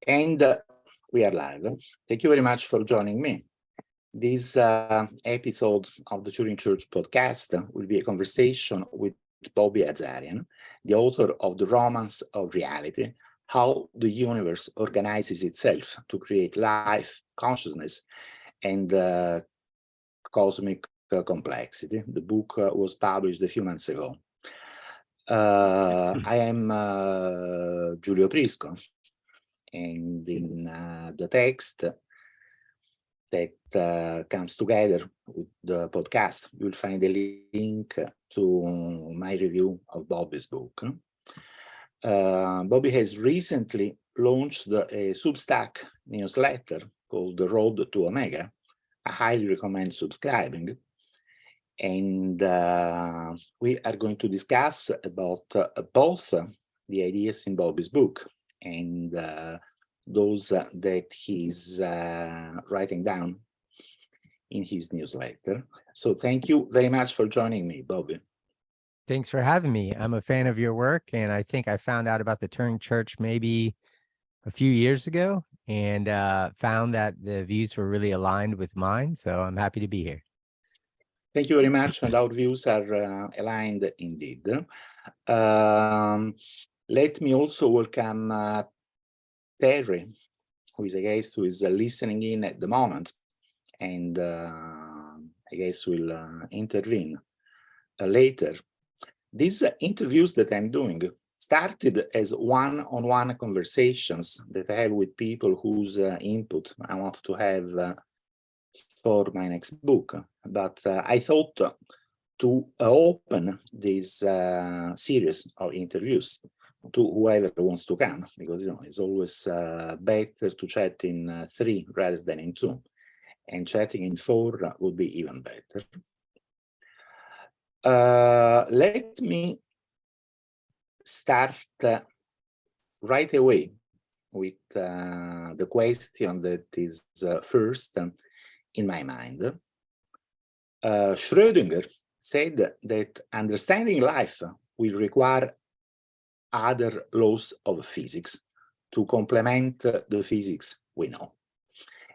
And we are live. Thank you very much for joining me. This episode of the Turing Church podcast will be a conversation with Bobby Azarian, the author of The Romance of Reality, How the Universe Organizes Itself to Create Life, Consciousness, and Cosmic Complexity. The book was published a few months ago. I am Giulio Prisco, and in the text that comes together with the podcast, you'll find a link to my review of Bobby's book. Bobby has recently launched a Substack newsletter called The Road to Omega. I highly recommend subscribing. And we are going to discuss about both the ideas in Bobby's book and those that he's writing down in his newsletter. So thank you very much for joining me, Bobby. Thanks for having me. I'm a fan of your work, and I think I found out about the Turing Church maybe a few years ago and found that the views were really aligned with mine. So I'm happy to be here. Thank you very much, and our views are aligned indeed. Let me also welcome Terry, who is a guest who is listening in at the moment, and I guess will intervene later. These interviews that I'm doing started as one-on-one conversations that I have with people whose input I want to have for my next book. But I thought to open this series of interviews to whoever wants to come, because it's always better to chat in 3 rather than in 2, and chatting in 4 would be even better. Let me start right away with the question that is first in my mind. Schrödinger said that understanding life will require other laws of physics to complement the physics we know.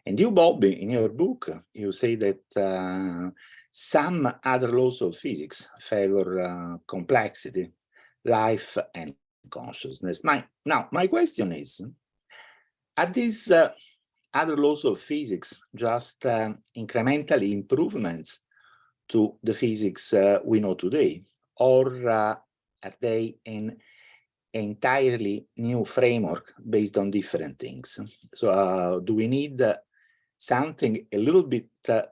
And you, Bobby, in your book, you say that some other laws of physics favor complexity, life, and consciousness. My question is, are these other laws of physics just incrementally improvements to the physics we know today, or are they an entirely new framework based on different things? So do we need something a little bit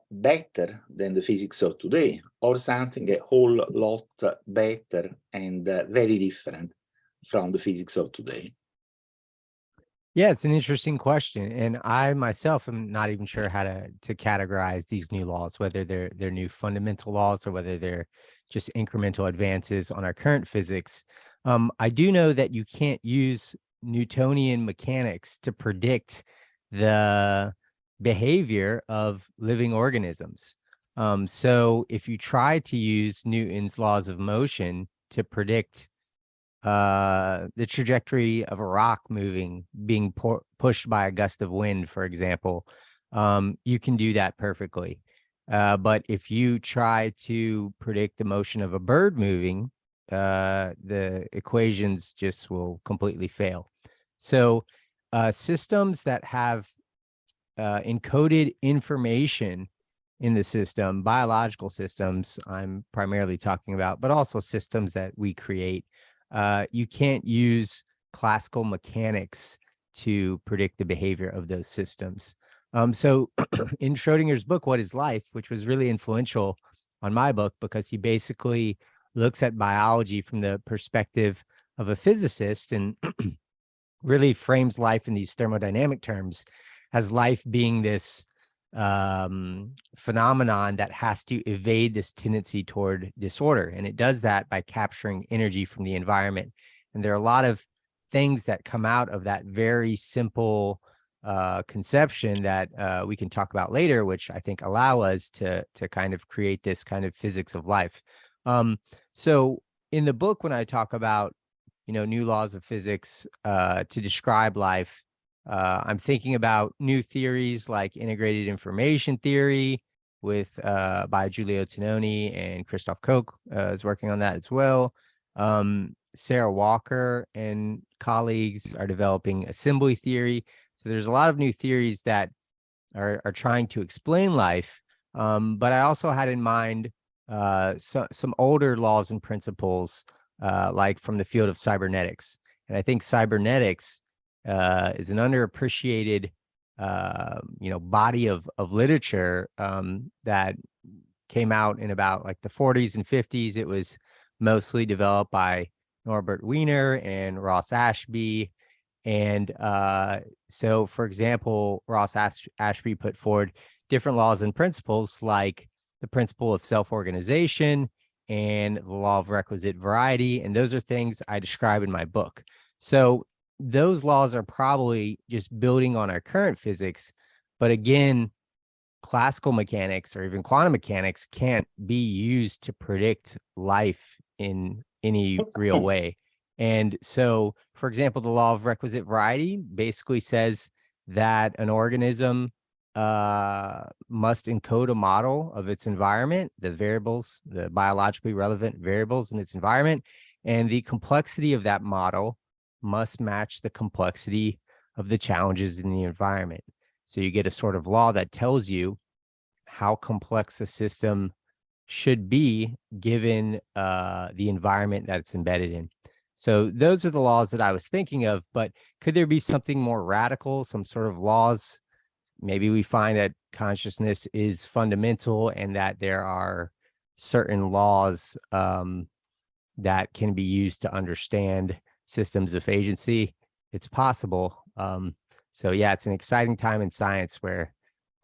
better than the physics of today, or something a whole lot better and very different from the physics of today? Yeah, it's an interesting question. And I myself am not even sure how to categorize these new laws, whether they're new fundamental laws or whether they're just incremental advances on our current physics. I do know that you can't use Newtonian mechanics to predict the behavior of living organisms. So if you try to use Newton's laws of motion to predict the trajectory of a rock being pushed by a gust of wind, for example, you can do that perfectly. But if you try to predict the motion of a bird moving, the equations just will completely fail. So systems that have encoded information in the system, biological systems I'm primarily talking about, but also systems that we create, you can't use classical mechanics to predict the behavior of those systems. So in Schrödinger's book, What is Life, which was really influential on my book because he basically looks at biology from the perspective of a physicist and really frames life in these thermodynamic terms as life being this phenomenon that has to evade this tendency toward disorder. And it does that by capturing energy from the environment. And there are a lot of things that come out of that very simple conception that we can talk about later, which I think allow us to kind of create this kind of physics of life. So in the book, when I talk about, new laws of physics to describe life, I'm thinking about new theories like integrated information theory by Giulio Tononi, and Christoph Koch is working on that as well. Sarah Walker and colleagues are developing assembly theory. So there's a lot of new theories that are trying to explain life. But I also had in mind some older laws and principles, like from the field of cybernetics. And I think cybernetics is an underappreciated, body of literature that came out in about like the 40s and 50s. It was mostly developed by Norbert Wiener and Ross Ashby. And so, for example, Ross Ashby put forward different laws and principles like the principle of self-organization and the law of requisite variety. And those are things I describe in my book. So those laws are probably just building on our current physics. But again, classical mechanics or even quantum mechanics can't be used to predict life in any real way. And so, for example, the law of requisite variety basically says that an organism must encode a model of its environment, the variables, the biologically relevant variables in its environment, and the complexity of that model must match the complexity of the challenges in the environment. So you get a sort of law that tells you how complex a system should be given the environment that it's embedded in. So those are the laws that I was thinking of, but could there be something more radical, some sort of laws? Maybe we find that consciousness is fundamental and that there are certain laws that can be used to understand systems of agency. It's possible. So yeah, it's an exciting time in science where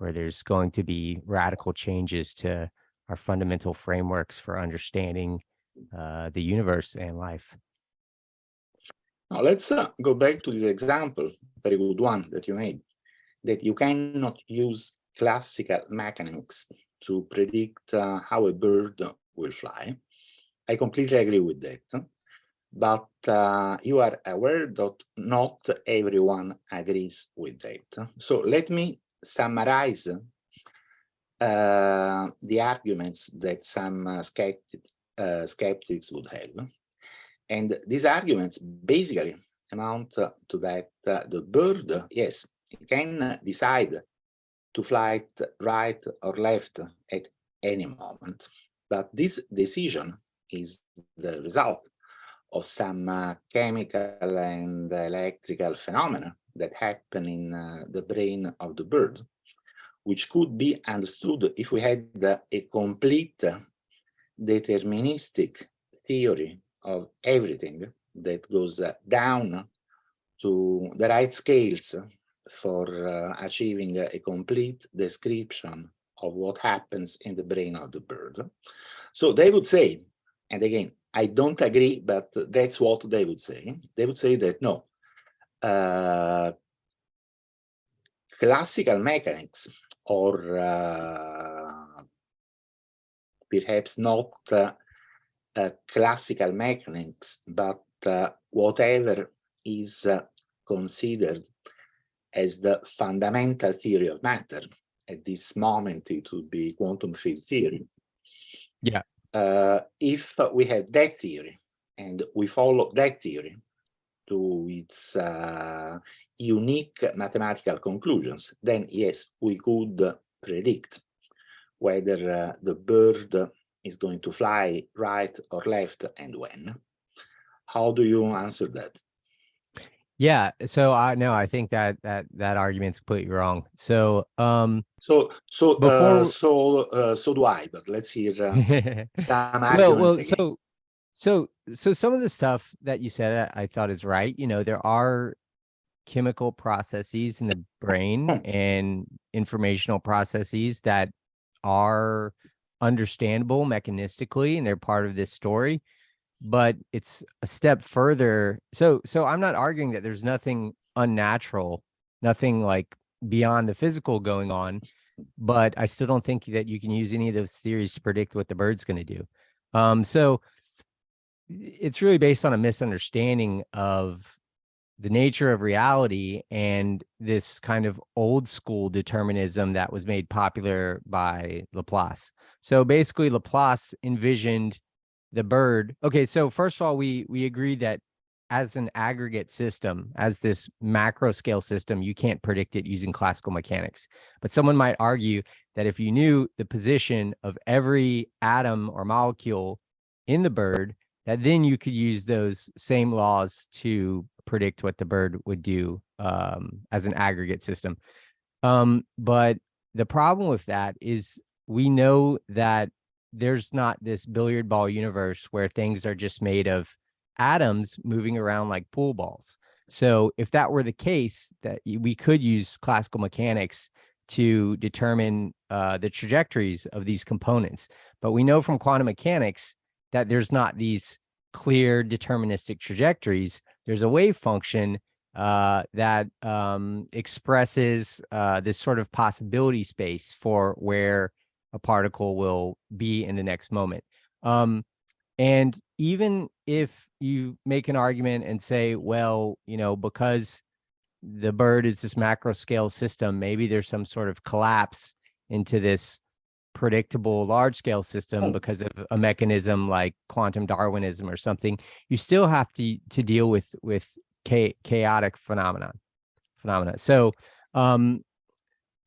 there's going to be radical changes to our fundamental frameworks for understanding the universe and life. Now let's go back to this example, very good one that you made, that you cannot use classical mechanics to predict how a bird will fly. I completely agree with that. But you are aware that not everyone agrees with that. So let me summarize the arguments that some skeptics would have. And these arguments basically amount to that the bird, yes, it can decide to fly right or left at any moment. But this decision is the result of some chemical and electrical phenomena that happen in the brain of the bird, which could be understood if we had a complete deterministic theory of everything that goes down to the right scales for achieving a complete description of what happens in the brain of the bird. So they would say, and again, I don't agree, but that's what they would say. They would say that no, classical mechanics, or perhaps not classical mechanics, but whatever is considered as the fundamental theory of matter. At this moment, it would be quantum field theory. Yeah. If we have that theory and we follow that theory to its unique mathematical conclusions, then yes, we could predict whether the bird is going to fly right or left and when. How do you answer that? Yeah, so I think that argument's completely wrong. So so do I, but let's hear some arguments against. So some of the stuff that you said I thought is right. You know, there are chemical processes in the brain and informational processes that are understandable mechanistically, and they're part of this story. But it's a step further. So I'm not arguing that there's nothing unnatural, nothing like beyond the physical going on, but I still don't think that you can use any of those theories to predict what the bird's going to do. So it's really based on a misunderstanding of the nature of reality and this kind of old school determinism that was made popular by Laplace. So basically, Laplace envisioned the bird. Okay, so first of all, we agreed that as an aggregate system, as this macro scale system, you can't predict it using classical mechanics. But someone might argue that if you knew the position of every atom or molecule in the bird, that then you could use those same laws to predict what the bird would do as an aggregate system. But the problem with that is we know that there's not this billiard ball universe where things are just made of atoms moving around like pool balls. So if that were the case, that we could use classical mechanics to determine the trajectories of these components. But we know from quantum mechanics that there's not these clear deterministic trajectories. There's a wave function that expresses this sort of possibility space for where a particle will be in the next moment. And even if you make an argument and say, well, you know, because the bird is this macro scale system, maybe there's some sort of collapse into this predictable large scale system because of a mechanism like quantum Darwinism or something, you still have to deal with chaotic phenomena. So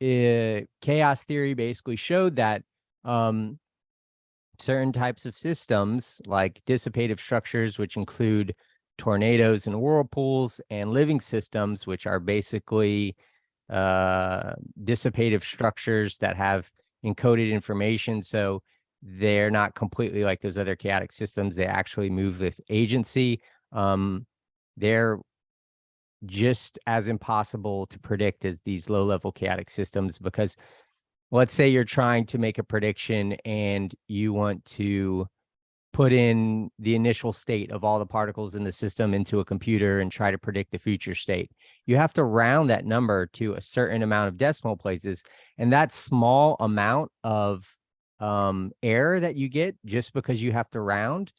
chaos theory basically showed that certain types of systems like dissipative structures, which include tornadoes and whirlpools, and living systems, which are basically dissipative structures that have encoded information. So they're not completely like those other chaotic systems. They actually move with agency. They're just as impossible to predict as these low-level chaotic systems, because let's say you're trying to make a prediction and you want to put in the initial state of all the particles in the system into a computer and try to predict the future state. You have to round that number to a certain amount of decimal places. And that small amount of error that you get just because you have to round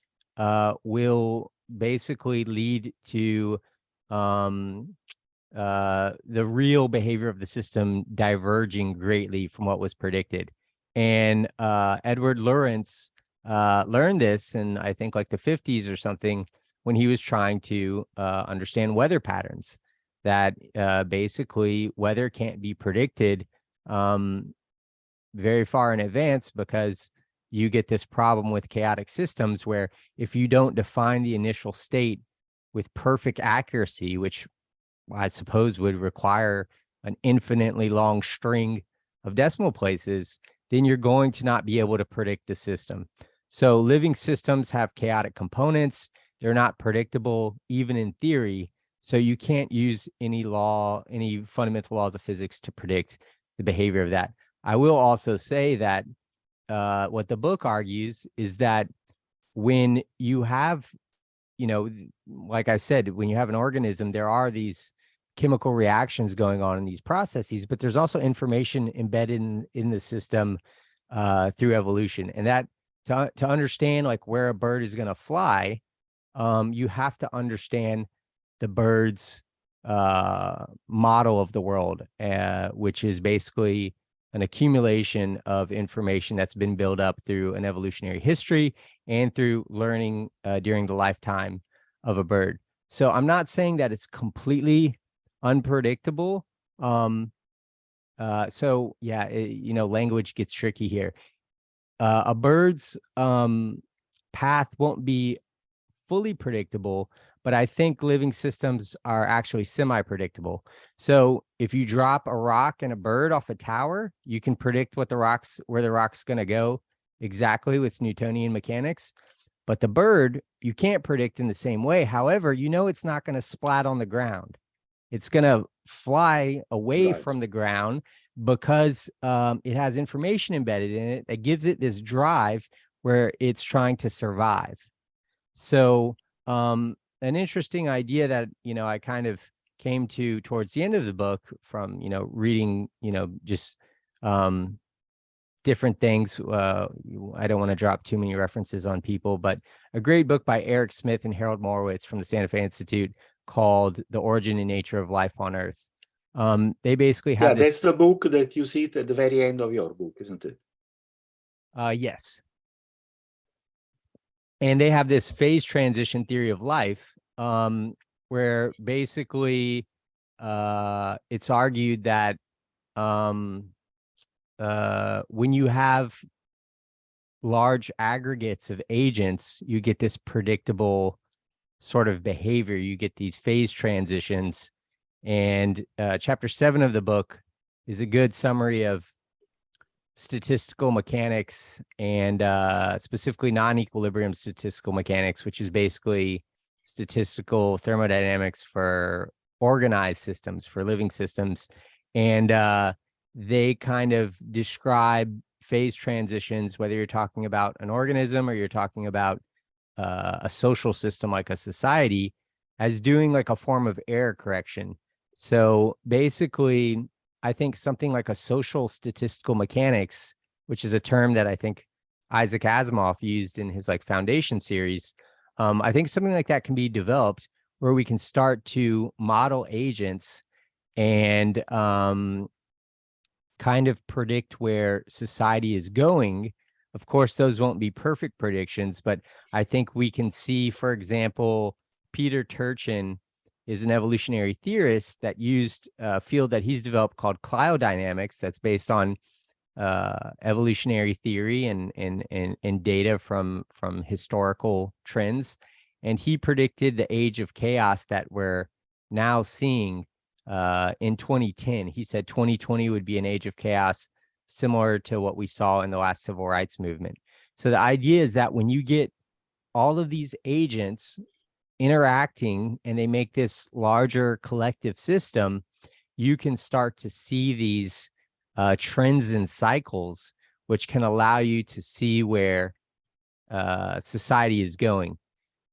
will basically lead to the real behavior of the system diverging greatly from what was predicted. And Edward Lorenz learned this in, I think, like the 50s or something, when he was trying to understand weather patterns, that basically weather can't be predicted very far in advance, because you get this problem with chaotic systems where if you don't define the initial state with perfect accuracy, which I suppose would require an infinitely long string of decimal places, then you're going to not be able to predict the system. So living systems have chaotic components. They're not predictable, even in theory. So you can't use any fundamental laws of physics to predict the behavior of that. I will also say that what the book argues is that when you have, you know, like I said, when you have an organism, there are these chemical reactions going on in these processes, but there's also information embedded in the system through evolution. And that to understand like where a bird is going to fly, you have to understand the bird's model of the world, which is basically an accumulation of information that's been built up through an evolutionary history and through learning during the lifetime of a bird. So I'm not saying that it's completely unpredictable. So yeah, you know, language gets tricky here. A bird's path won't be fully predictable, but I think living systems are actually semi-predictable. So if you drop a rock and a bird off a tower, you can predict where the rock's going to go exactly with Newtonian mechanics. But the bird, you can't predict in the same way. However, you know it's not going to splat on the ground. It's going to fly away from the ground because it has information embedded in it that gives it this drive where it's trying to survive. So an interesting idea that, you know, I kind of came to towards the end of the book from, you know, reading, you know, just different things. I don't want to drop too many references on people, but a great book by Eric Smith and Harold Morowitz from the Santa Fe Institute called The Origin and Nature of Life on Earth. They basically have that's the book that you see at the very end of your book, isn't it? Yes. And they have this phase transition theory of life, where basically it's argued that when you have large aggregates of agents, you get this predictable sort of behavior. You get these phase transitions. And chapter 7 of the book is a good summary of statistical mechanics and specifically non-equilibrium statistical mechanics, which is basically statistical thermodynamics for organized systems, for living systems. And they kind of describe phase transitions, whether you're talking about an organism or you're talking about a social system like a society, as doing like a form of error correction. So basically, I think something like a social statistical mechanics, which is a term that I think Isaac Asimov used in his like foundation series. I think something like that can be developed where we can start to model agents and kind of predict where society is going. Of course, those won't be perfect predictions, but I think we can see, for example, Peter Turchin is an evolutionary theorist that used a field that he's developed called cryodynamics that's based on evolutionary theory and data from historical trends. And he predicted the age of chaos that we're now seeing in 2010. He said 2020 would be an age of chaos similar to what we saw in the last civil rights movement. So the idea is that when you get all of these agents interacting and they make this larger collective system, you can start to see these trends and cycles, which can allow you to see where society is going.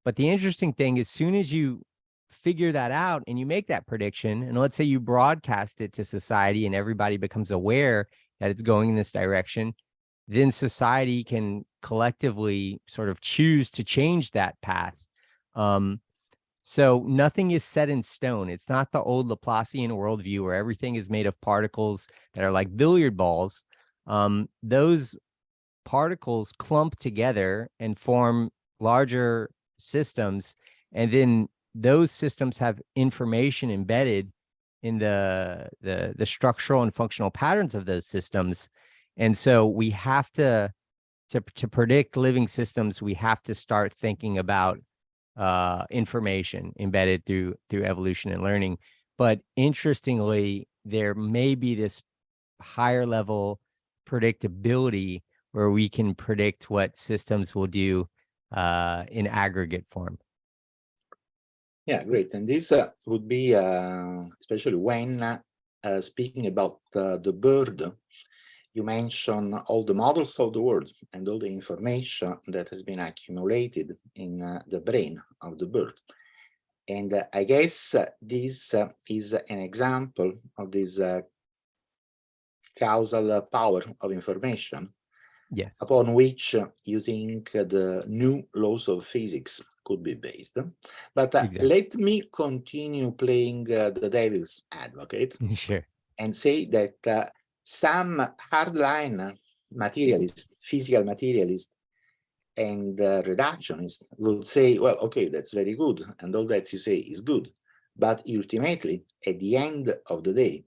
But the interesting thing is, soon as you figure that out and you make that prediction, and let's say you broadcast it to society and everybody becomes aware that it's going in this direction, then society can collectively sort of choose to change that path. So nothing is set in stone. It's not the old Laplacian worldview where everything is made of particles that are like billiard balls. Those particles clump together and form larger systems, and then those systems have information embedded in the structural and functional patterns of those systems. And so we have to predict living systems, we have to start thinking about information embedded through evolution and learning. But interestingly, there may be this higher level predictability where we can predict what systems will do in aggregate form. Yeah, great. And this would be, especially when speaking about the bird, you mentioned all the models of the world and all the information that has been accumulated in the brain of the bird. And I guess this is an example of this causal power of information, Yes. upon which you think the new laws of physics could be based. But Exactly. let me continue playing the devil's advocate Sure. and say that some hardline materialists, physical materialists, and reductionists would say, well, okay, that's very good, and all that you say is good, but ultimately, at the end of the day,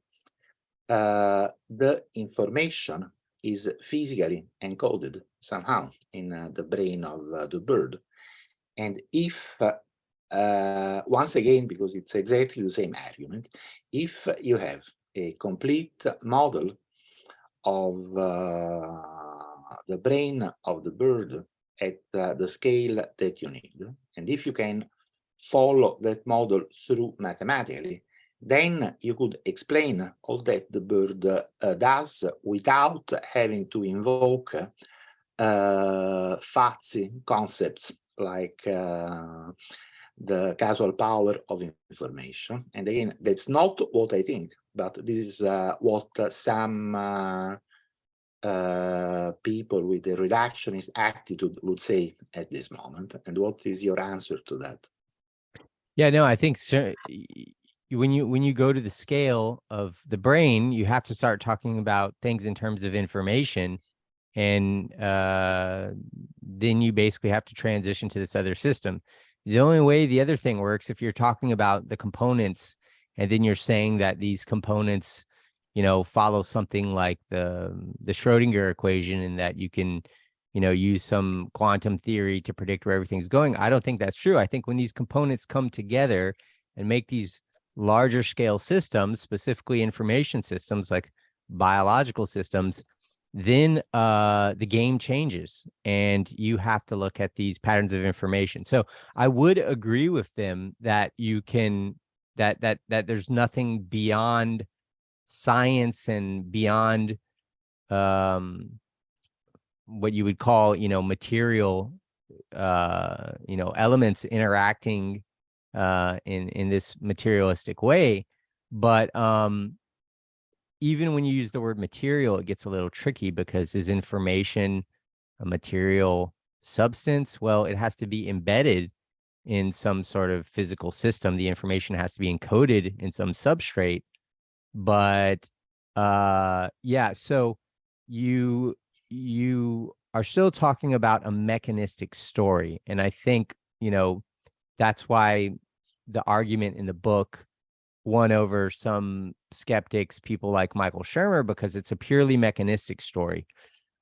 the information is physically encoded somehow in the brain of the bird. And if, once again, because it's exactly the same argument, if you have a complete model of the brain of the bird at the scale that you need, and if you can follow that model through mathematically, then you could explain all that the bird does without having to invoke fuzzy concepts like the causal power of information. And again, that's not what I think, but this is what some people with a reductionist attitude would say at this moment. And what is your answer to that? Yeah, no, I think so. When you go to the scale of the brain, you have to start talking about things in terms of information, and then you basically have to transition to this other system. The only way the other thing works if you're talking about the components, and then you're saying that these components, follow something like the Schrodinger equation, and that you can, use some quantum theory to predict where everything's going. I don't think that's true. I think when these components come together and make these larger scale systems, specifically information systems like biological systems, then the game changes, and you have to look at these patterns of information. So I would agree with them that you can that there's nothing beyond science and beyond what you would call, material elements interacting in this materialistic way. But even when you use the word material, it gets a little tricky, because is information a material substance? Well, it has to be embedded in some sort of physical system. The information has to be encoded in some substrate. But yeah, so you are still talking about a mechanistic story. And I think, that's why the argument in the book won over some skeptics, people like Michael Shermer, because it's a purely mechanistic story.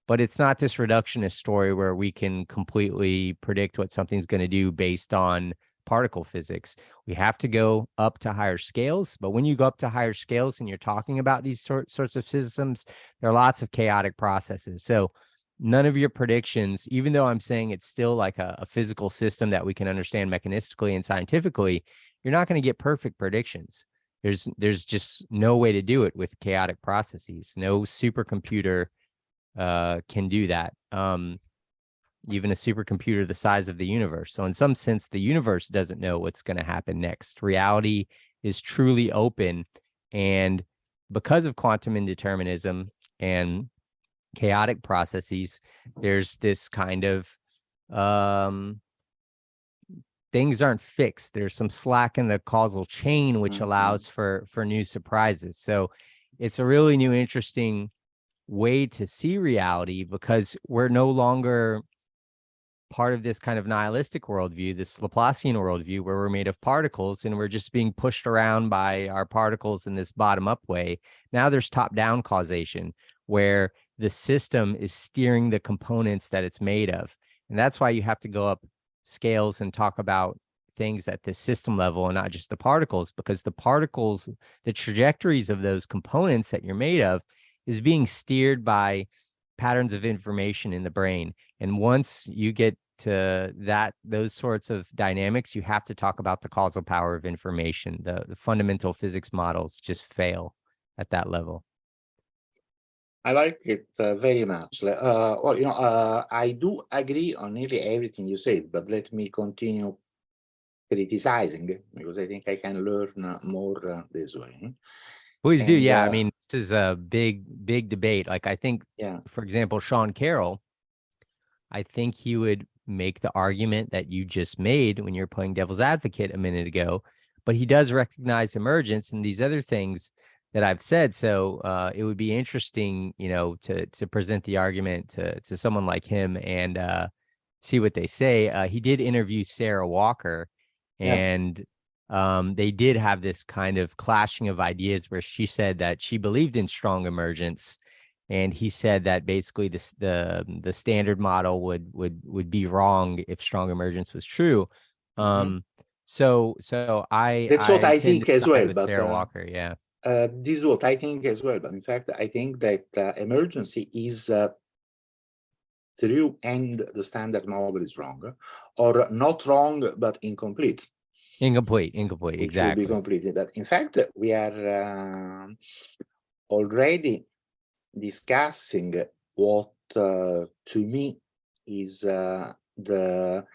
But it's not this reductionist story where we can completely predict what something's going to do based on particle physics. We have to go up to higher scales. But when you go up to higher scales and you're talking about these sorts of systems, there are lots of chaotic processes. So none of your predictions, even though I'm saying it's still like a physical system that we can understand mechanistically and scientifically, you're not going to get perfect predictions. There's just no way to do it with chaotic processes. No supercomputer can do that. Even a supercomputer the size of the universe. So in some sense, the universe doesn't know what's going to happen next. Reality is truly open. And because of quantum indeterminism and chaotic processes, there's this kind of things aren't fixed. There's some slack in the causal chain, which allows for new surprises. So it's a really new, interesting way to see reality, because we're no longer part of this kind of nihilistic worldview, this Laplacian worldview, where we're made of particles and we're just being pushed around by our particles in this bottom-up way. Now there's top-down causation, where the system is steering the components that it's made of. And that's why you have to go up scales and talk about things at the system level and not just the particles, because the particles, the trajectories of those components that you're made of, is being steered by patterns of information in the brain. And once you get to those sorts of dynamics, you have to talk about the causal power of information. The fundamental physics models just fail at that level. I like it very much. Well, I do agree on nearly everything you said, but let me continue criticizing, because I think I can learn more this way. Please do. Yeah. I mean, this is a big debate. Like, I think, yeah, for example, Sean Carroll, I think he would make the argument that you just made when you're playing devil's advocate a minute ago, but he does recognize emergence and these other things that I've said. So it would be interesting, to present the argument to someone like him and see what they say. He did interview Sarah Walker, and they did have this kind of clashing of ideas, where she said that she believed in strong emergence, and he said that basically the standard model would be wrong if strong emergence was true. So that's what I tend think to as side well. with But Sarah Walker, yeah. this is what I think as well. But in fact, I think that emergency is true and the standard model is wrong, or not wrong but incomplete. Incomplete, Which exactly. will be completed. But in fact, we are already discussing what to me is the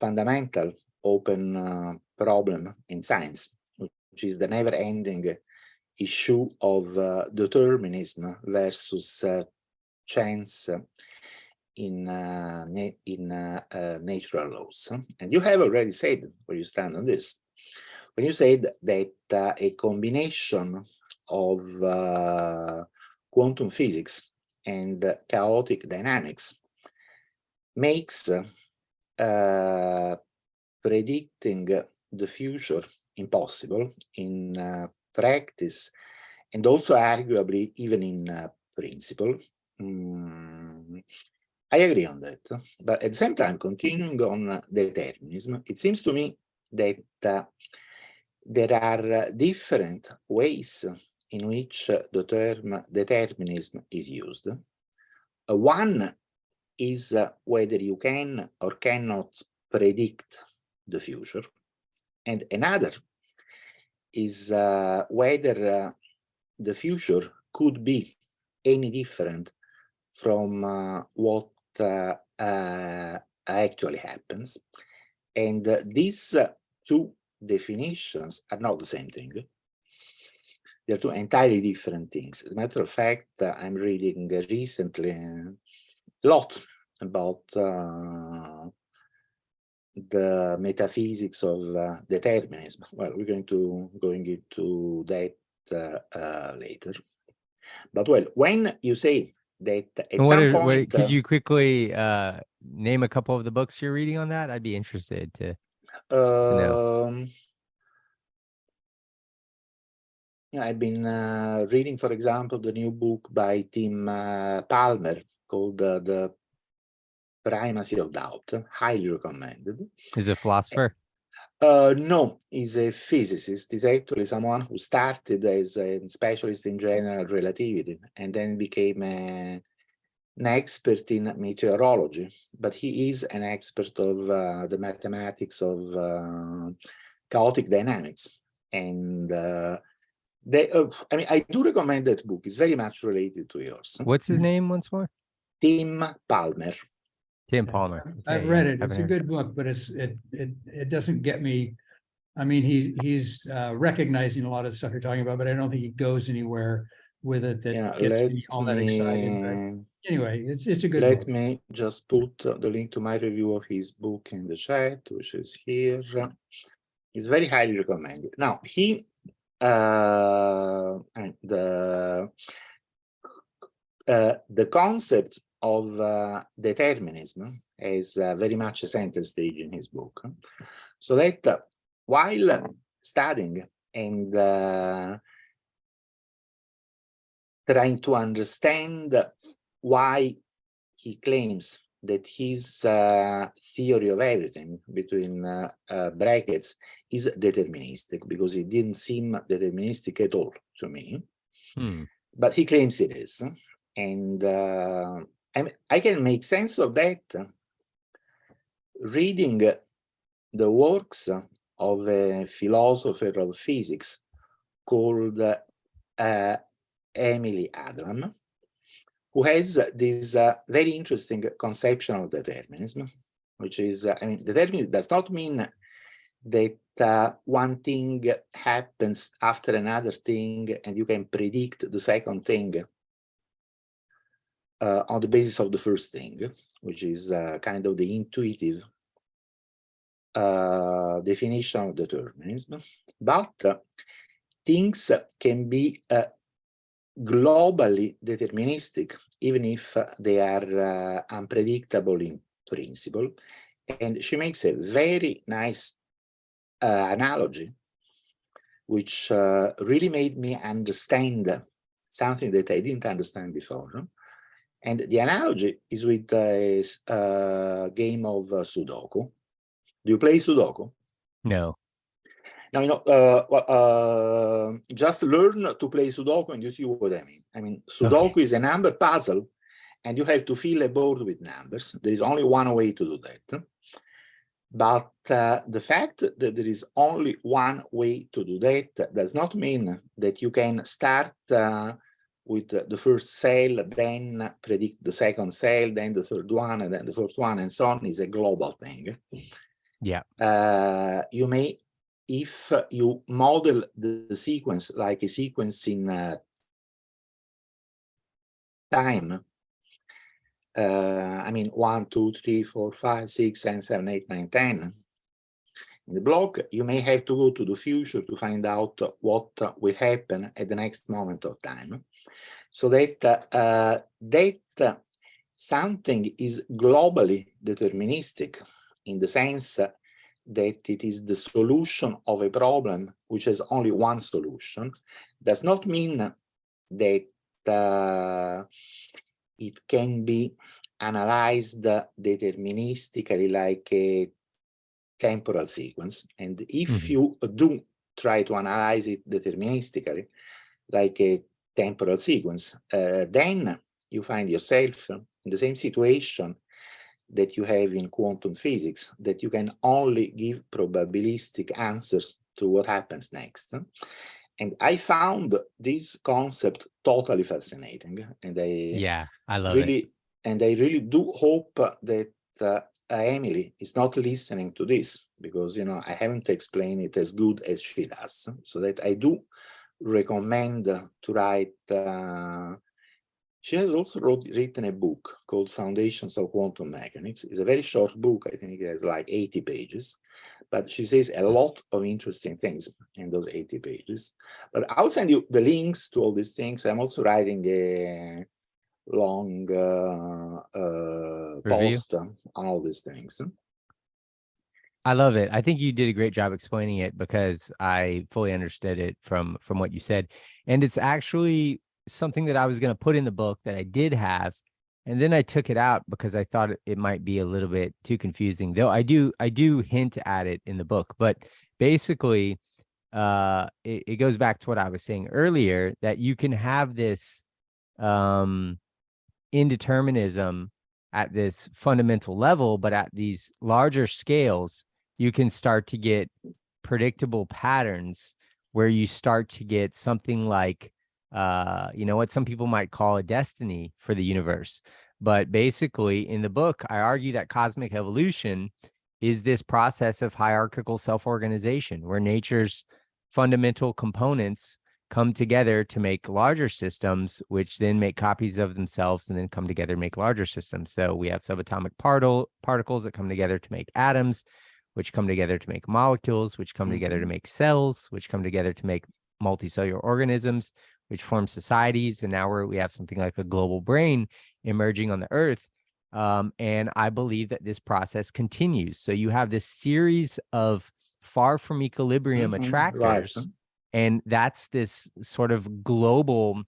fundamental open problem in science, which is the never-ending issue of determinism versus chance in natural laws. And you have already said where you stand on this. when you said that a combination of quantum physics and chaotic dynamics makes predicting the future impossible in practice, and also arguably even in principle. I agree on that, but at the same time, continuing on determinism, it seems to me that there are different ways in which the term determinism is used. One is whether you can or cannot predict the future, and another is whether the future could be any different from what actually happens. And these two definitions are not the same thing. They're two entirely different things. As a matter of fact, I'm reading recently a lot about the metaphysics of determinism. Well, we're going into that later. But well, when you say that at some point, could you quickly name a couple of the books you're reading on that? I'd be interested to know. Yeah, I've been reading, for example, the new book by Tim Palmer called The Primacy of Doubt. Highly recommended. Is a philosopher? No, he's a physicist. He's actually someone who started as a specialist in general relativity and then became an expert in meteorology. But he is an expert of the mathematics of chaotic dynamics. And I mean, I do recommend that book. It's very much related to yours. What's his name once more? Tim Palmer. Tim Palmer. Okay, I've read it. It's a good book, but it doesn't get me. I mean, he's recognizing a lot of the stuff you're talking about, but I don't think he goes anywhere with it that gets me all that excited. But anyway, it's a good book. Let me just put the link to my review of his book in the chat, which is here. It's very highly recommended. Now, the concept of determinism is very much a center stage in his book. So that while studying and trying to understand why he claims that his theory of everything, between brackets, is deterministic, because it didn't seem deterministic at all to me. But he claims it is. And I can make sense of that reading the works of a philosopher of physics called Emily Adlam, who has this very interesting conception of determinism, which is, I mean, determinism does not mean that one thing happens after another thing and you can predict the second thing on the basis of the first thing, which is kind of the intuitive definition of determinism. But things can be globally deterministic, even if they are unpredictable in principle. And she makes a very nice analogy, which really made me understand something that I didn't understand before. And the analogy is with a game of Sudoku. Do you play Sudoku? No. Now, you know, just learn to play Sudoku and you see what I mean. I mean, Sudoku is a number puzzle and you have to fill a board with numbers. There is only one way to do that. But the fact that there is only one way to do that does not mean that you can start with the first cell, then predict the second cell, then the third one, and then the fourth one, and so on. Is a global thing. Yeah. You may, if you model the sequence like a sequence in time, I mean 1, 2, 3, 4, 5, 6, 7, 8, 9, 10, In the blog, you may have to go to the future to find out what will happen at the next moment of time, so that something is globally deterministic in the sense that it is the solution of a problem which has only one solution, does not mean that it can be analyzed deterministically like a temporal sequence. And if you do try to analyze it deterministically like a temporal sequence, then you find yourself in the same situation that you have in quantum physics, that you can only give probabilistic answers to what happens next. And I found this concept totally fascinating, and I love it. And I really do hope that Emily is not listening to this, because I haven't explained it as good as she does. So that I do recommend to write. She has also written a book called Foundations of Quantum Mechanics. It's a very short book. I think it has like 80 pages, but she says a lot of interesting things in those 80 pages. But I'll send you the links to all these things. I'm also writing a long post on all these things. I love it. I think you did a great job explaining it, because I fully understood it from what you said. And it's actually something that I was going to put in the book that I did have, and then I took it out because I thought it might be a little bit too confusing, though I do hint at it in the book. But basically, it goes back to what I was saying earlier, that you can have this indeterminism at this fundamental level, but at these larger scales, you can start to get predictable patterns where you start to get something like what some people might call a destiny for the universe. But basically, in the book, I argue that cosmic evolution is this process of hierarchical self-organization, where nature's fundamental components come together to make larger systems, which then make copies of themselves and then come together to make larger systems. So we have subatomic particles that come together to make atoms, which come together to make molecules, which come together to make cells, which come together to make multicellular organisms, which form societies. And now we have something like a global brain emerging on the earth. And I believe that this process continues. So you have this series of far from equilibrium attractors, right. And that's this sort of global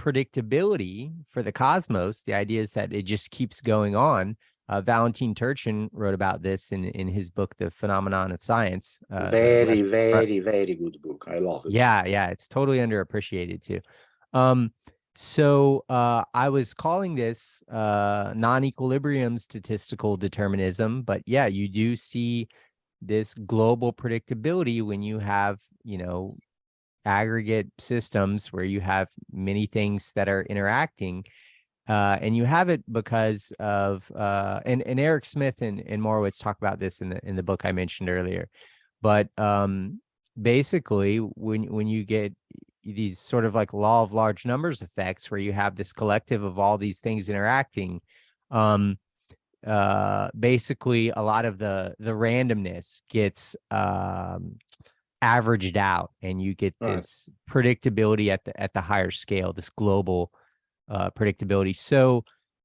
predictability for the cosmos. The idea is that it just keeps going on. Valentin Turchin wrote about this in his book, The Phenomenon of Science. Very good book. I love it. Yeah, it's totally underappreciated too. So I was calling this non-equilibrium statistical determinism, but yeah, you do see this global predictability when you have, aggregate systems where you have many things that are interacting. And you have it because of and Eric Smith and Morowitz talk about this in the book I mentioned earlier. But basically, when you get these sort of like law of large numbers effects, where you have this collective of all these things interacting, basically a lot of the randomness gets averaged out, and you get this predictability at the higher scale, this global predictability. So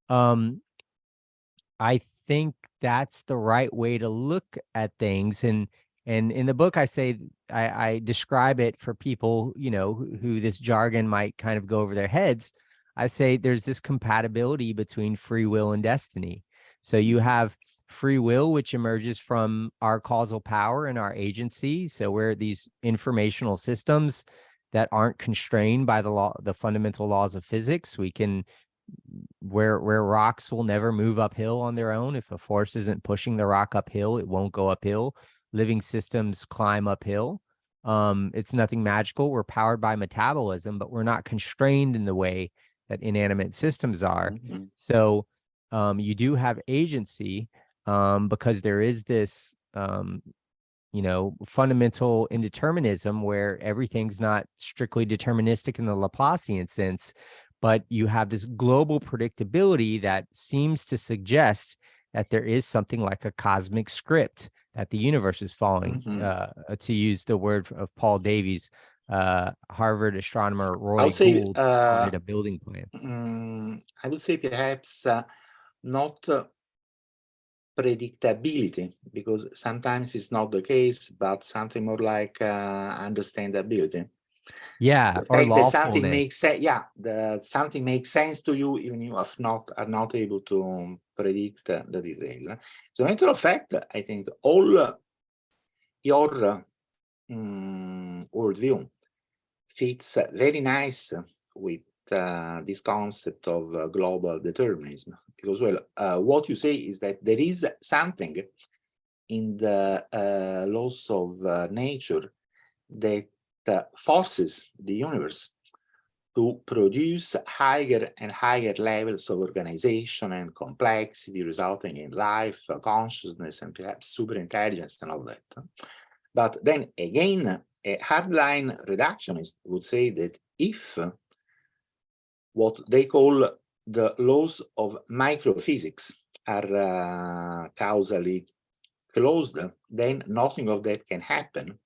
I think that's the right way to look at things. And in the book, I say, I describe it for people, who this jargon might kind of go over their heads. I say there's this compatibility between free will and destiny. So you have free will, which emerges from our causal power and our agency. So we're these informational systems that aren't constrained by the fundamental laws of physics. We can, where rocks will never move uphill on their own. If a force isn't pushing the rock uphill, it won't go uphill. Living systems climb uphill. It's nothing magical. We're powered by metabolism, but we're not constrained in the way that inanimate systems are. So you do have agency, because there is this fundamental indeterminism where everything's not strictly deterministic in the Laplacian sense, but you have this global predictability that seems to suggest that there is something like a cosmic script that the universe is following. To use the word of Paul Davies, Harvard astronomer Roy Gould called it a building plan. I would say perhaps not predictability, because sometimes it's not the case, but something more like understandability. Yeah, The or fact that something lawfulness. makes sense. Yeah, something makes sense to you, even you are not able to predict the detail. As a matter of fact, I think all your worldview fits very nice with this concept of global determinism, because what you say is that there is something in the laws of nature that forces the universe to produce higher and higher levels of organization and complexity, resulting in life, consciousness, and perhaps super intelligence and all that. But then again, a hardline reductionist would say that if what they call the laws of microphysics are causally closed, then nothing of that can happen,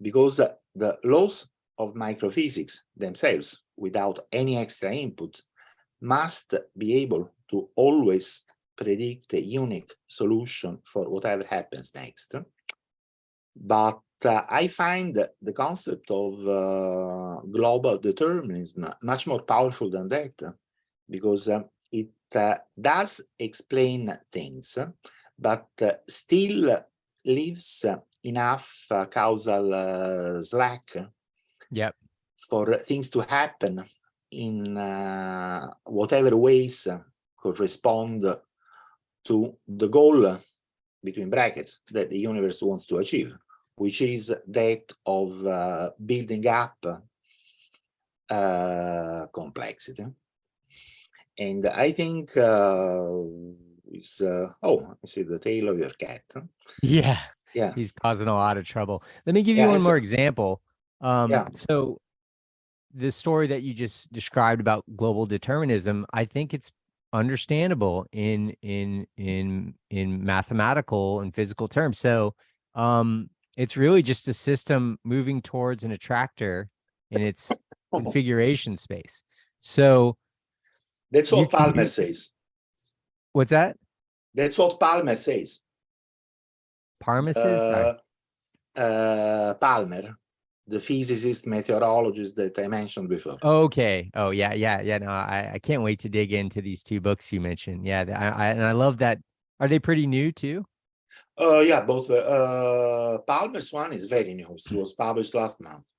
because the laws of microphysics themselves, without any extra input, must be able to always predict a unique solution for whatever happens next. But I find the concept of global determinism much more powerful than that, because it does explain things, but still leaves enough causal slack for things to happen in whatever ways correspond to the goal, between brackets, that the universe wants to achieve, which is that of building up complexity. And I think it's oh, I see the tail of your cat. Yeah, Yeah, he's causing a lot of trouble. Let me give you one more example. So the story that you just described about global determinism, I think it's understandable in mathematical and physical terms. So it's really just a system moving towards an attractor in its configuration space. So that's what Palmer says. What's that? That's what Palmer says. Palmer says? Palmer, the physicist, meteorologist that I mentioned before. Okay. Oh, yeah. No, I can't wait to dig into these two books you mentioned. Yeah, and I love that. Are they pretty new too? Yeah, both. Palmer's one is very new. It was published last month.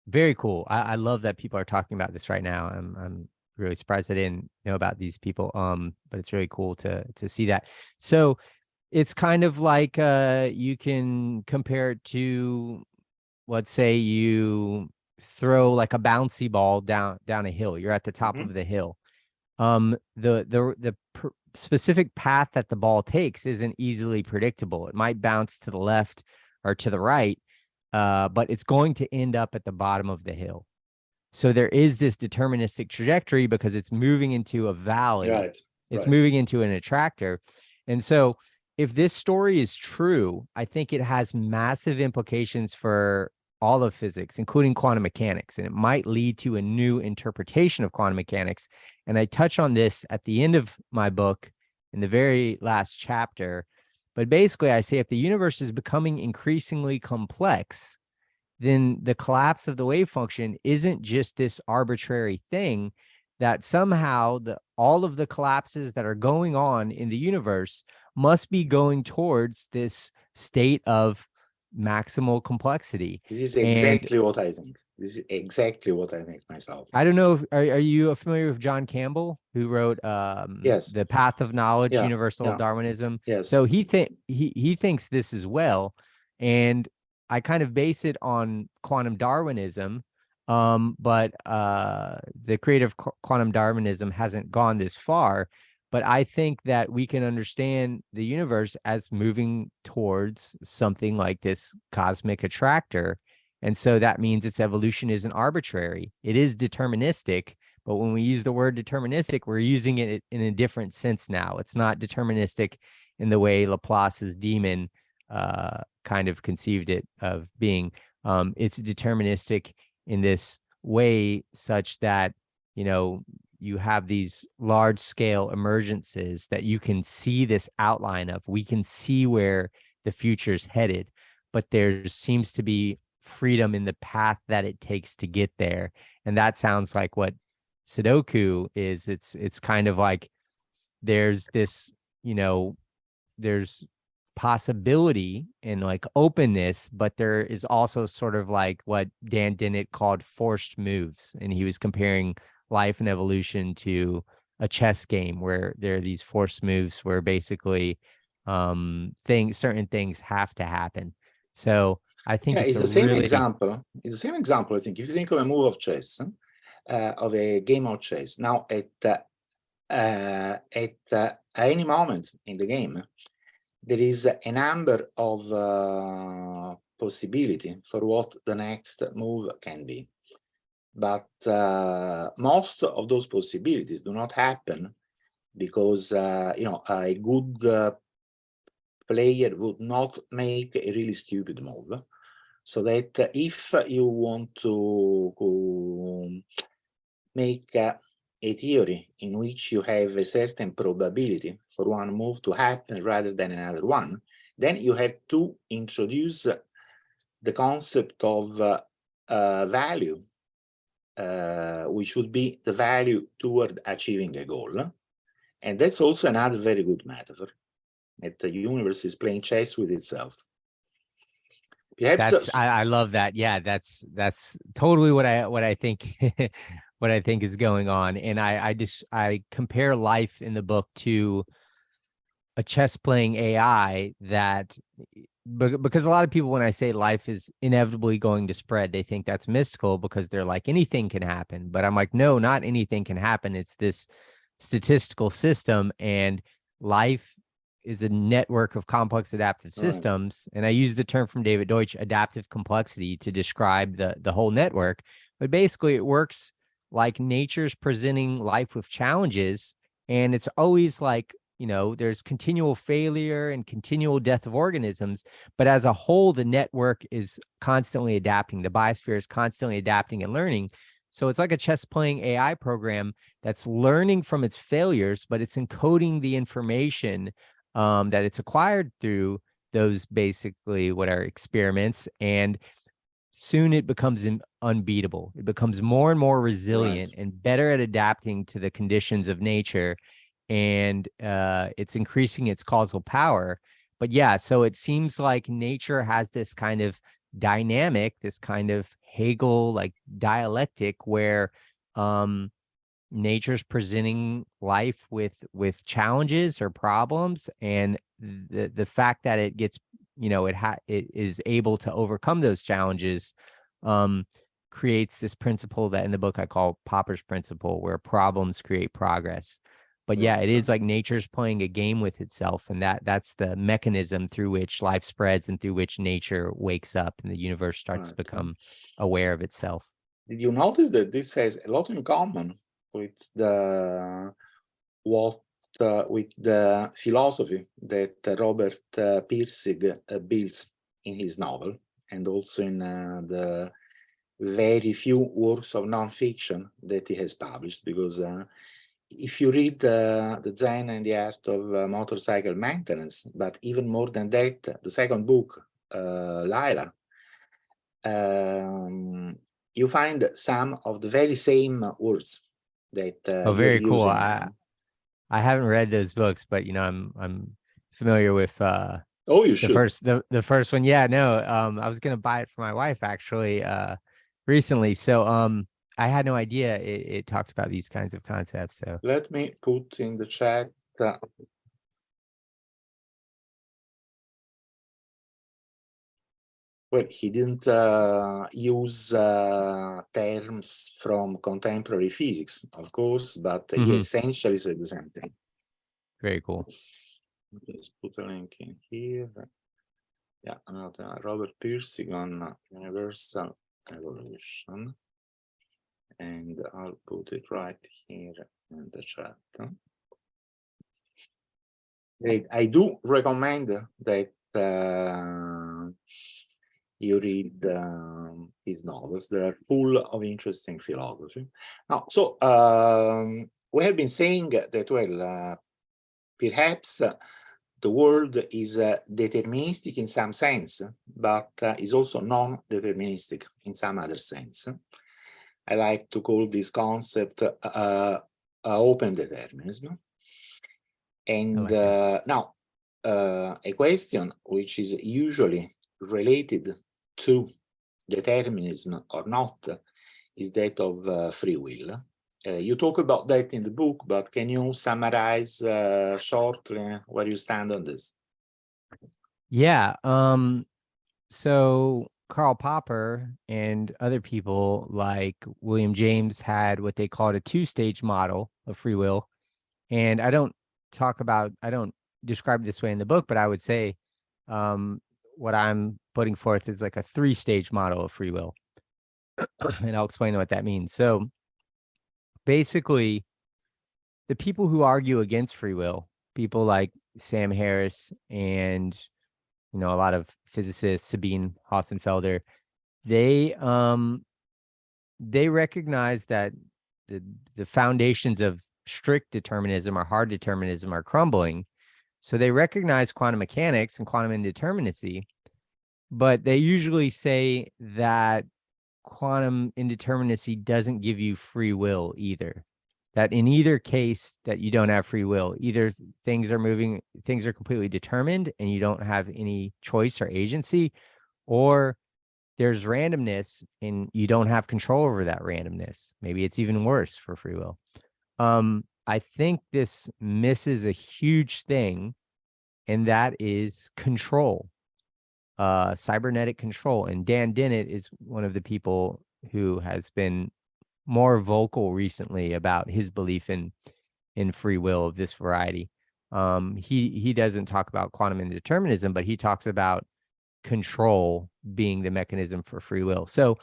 Very cool. I love that people are talking about this right now. I'm really surprised I didn't know about these people. But it's really cool to see that. So it's kind of like you can compare it to, let's say you throw like a bouncy ball down a hill. You're at the top of the hill. The specific path that the ball takes isn't easily predictable. It might bounce to the left or to the right, but it's going to end up at the bottom of the hill. So there is this deterministic trajectory because it's moving into a valley. Right. It's moving into an attractor. And so if this story is true, I think it has massive implications for all of physics, including quantum mechanics, and it might lead to a new interpretation of quantum mechanics. And I touch on this at the end of my book in the very last chapter. But basically, I say if the universe is becoming increasingly complex, then the collapse of the wave function isn't just this arbitrary thing, that somehow all of the collapses that are going on in the universe must be going towards this state of maximal complexity. This is exactly what I think. This is exactly what I think myself. I don't know. Are you familiar with John Campbell, who wrote yes, The Path of Knowledge, Universal Darwinism? Yes. So he thinks this as well. And I kind of base it on quantum Darwinism. But the creative quantum Darwinism hasn't gone this far. But I think that we can understand the universe as moving towards something like this cosmic attractor. And so that means its evolution isn't arbitrary. It is deterministic, But when we use the word deterministic, we're using it in a different sense now. It's not deterministic in the way Laplace's demon kind of conceived it of being. It's deterministic in this way such that, you know, you have these large scale emergences that you can see this outline of. We can see where the future's headed, but there seems to be freedom in the path that it takes to get there. And that sounds like what Sudoku is. It's kind of like there's this, you know, there's possibility and like openness, but there is also sort of like what Dan Dennett called forced moves. And he was comparing life and evolution to a chess game where there are these forced moves where basically certain things have to happen. So I think it's the same example. It's the same example, I think. If you think of a move of chess, of a game of chess, now at any moment in the game, there is a number of possibility for what the next move can be. But most of those possibilities do not happen because you know, a good player would not make a really stupid move. So that if you want to make a theory in which you have a certain probability for one move to happen rather than another one, then you have to introduce the concept of value, which would be the value toward achieving a goal. And that's also another very good metaphor, that the universe is playing chess with itself. Perhaps I love that. Yeah, that's totally what I think what I think is going on. And I compare life in the book to a chess playing AI that, because a lot of people, when I say life is inevitably going to spread, they think that's mystical because they're like, anything can happen. But I'm like, no, not anything can happen. It's this statistical system, and life is a network of complex adaptive systems. And I use the term from David Deutsch, adaptive complexity, to describe the whole network. But basically it works like nature's presenting life with challenges, and it's always like, you know, there's continual failure and continual death of organisms, but as a whole, the network is constantly adapting. The biosphere is constantly adapting and learning. So it's like a chess playing AI program that's learning from its failures, but it's encoding the information that it's acquired through those, basically what are experiments. And soon it becomes unbeatable. It becomes more and more resilient and better at adapting to the conditions of nature. And it's increasing its causal power. But yeah, so it seems like nature has this kind of dynamic, this kind of Hegel like dialectic, where nature's presenting life with challenges or problems, and the fact that it gets, you know, it is able to overcome those challenges creates this principle that in the book I call Popper's principle, where problems create progress. But yeah, it is like nature's playing a game with itself, and that's the mechanism through which life spreads and through which nature wakes up and the universe starts to become aware of itself. Did you notice that this has a lot in common with the philosophy that Robert Pirsig builds in his novel, and also in the very few works of non-fiction that he has published? Because if you read The Zen and the Art of Motorcycle Maintenance, but even more than that, the second book, Lila, you find some of the very same words that very cool. I haven't read those books, but you know, I'm familiar with you should. the first one. Yeah, no, I was gonna buy it for my wife actually recently. So I had no idea it talked about these kinds of concepts. So let me put in the chat. Well, he didn't use terms from contemporary physics, of course, but he essentially said the same thing. Very cool. Let's put a link in here. Yeah, another Robert Pirsig on universal evolution. and I'll put it right here in the chat. I do recommend that you read his novels. They are full of interesting philosophy. Now, so we have been saying that, well, perhaps the world is deterministic in some sense, but is also non-deterministic in some other sense. I like to call this concept open determinism. And now, a question which is usually related to determinism or not is that of free will. You talk about that in the book, but can you summarize shortly where you stand on this? Yeah. So Karl Popper and other people like William James had what they called a two-stage model of free will. And I don't describe it this way in the book, but I would say what I'm putting forth is like a three-stage model of free will. And I'll explain what that means. So basically, the people who argue against free will, people like Sam Harris and, you know, a lot of physicists, Sabine Hossenfelder, they recognize that the foundations of strict determinism or hard determinism are crumbling. So they recognize quantum mechanics and quantum indeterminacy, but they usually say that quantum indeterminacy doesn't give you free will either. That in either case that you don't have free will, either things are completely determined and you don't have any choice or agency, or there's randomness and you don't have control over that randomness. Maybe it's even worse for free will. I think this misses a huge thing, and that is control, cybernetic control. And Dan Dennett is one of the people who has been more vocal recently about his belief in free will of this variety. He doesn't talk about quantum indeterminism, but he talks about control being the mechanism for free will. So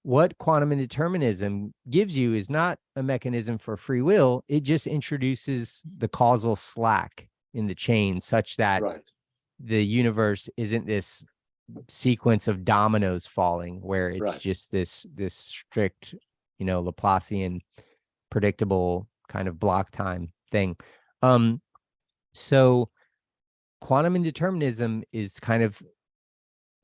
what quantum indeterminism gives you is not a mechanism for free will. It just introduces the causal slack in the chain such that the universe isn't this sequence of dominoes falling where it's just this strict, you know, Laplacian predictable kind of block time thing. So quantum indeterminism is kind of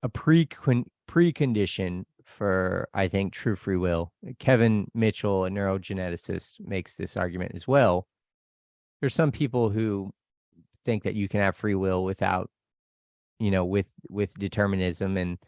a precondition for, I think, true free will. Kevin Mitchell, a neurogeneticist, makes this argument as well. There's some people who think that you can have free will without, you know, with determinism, and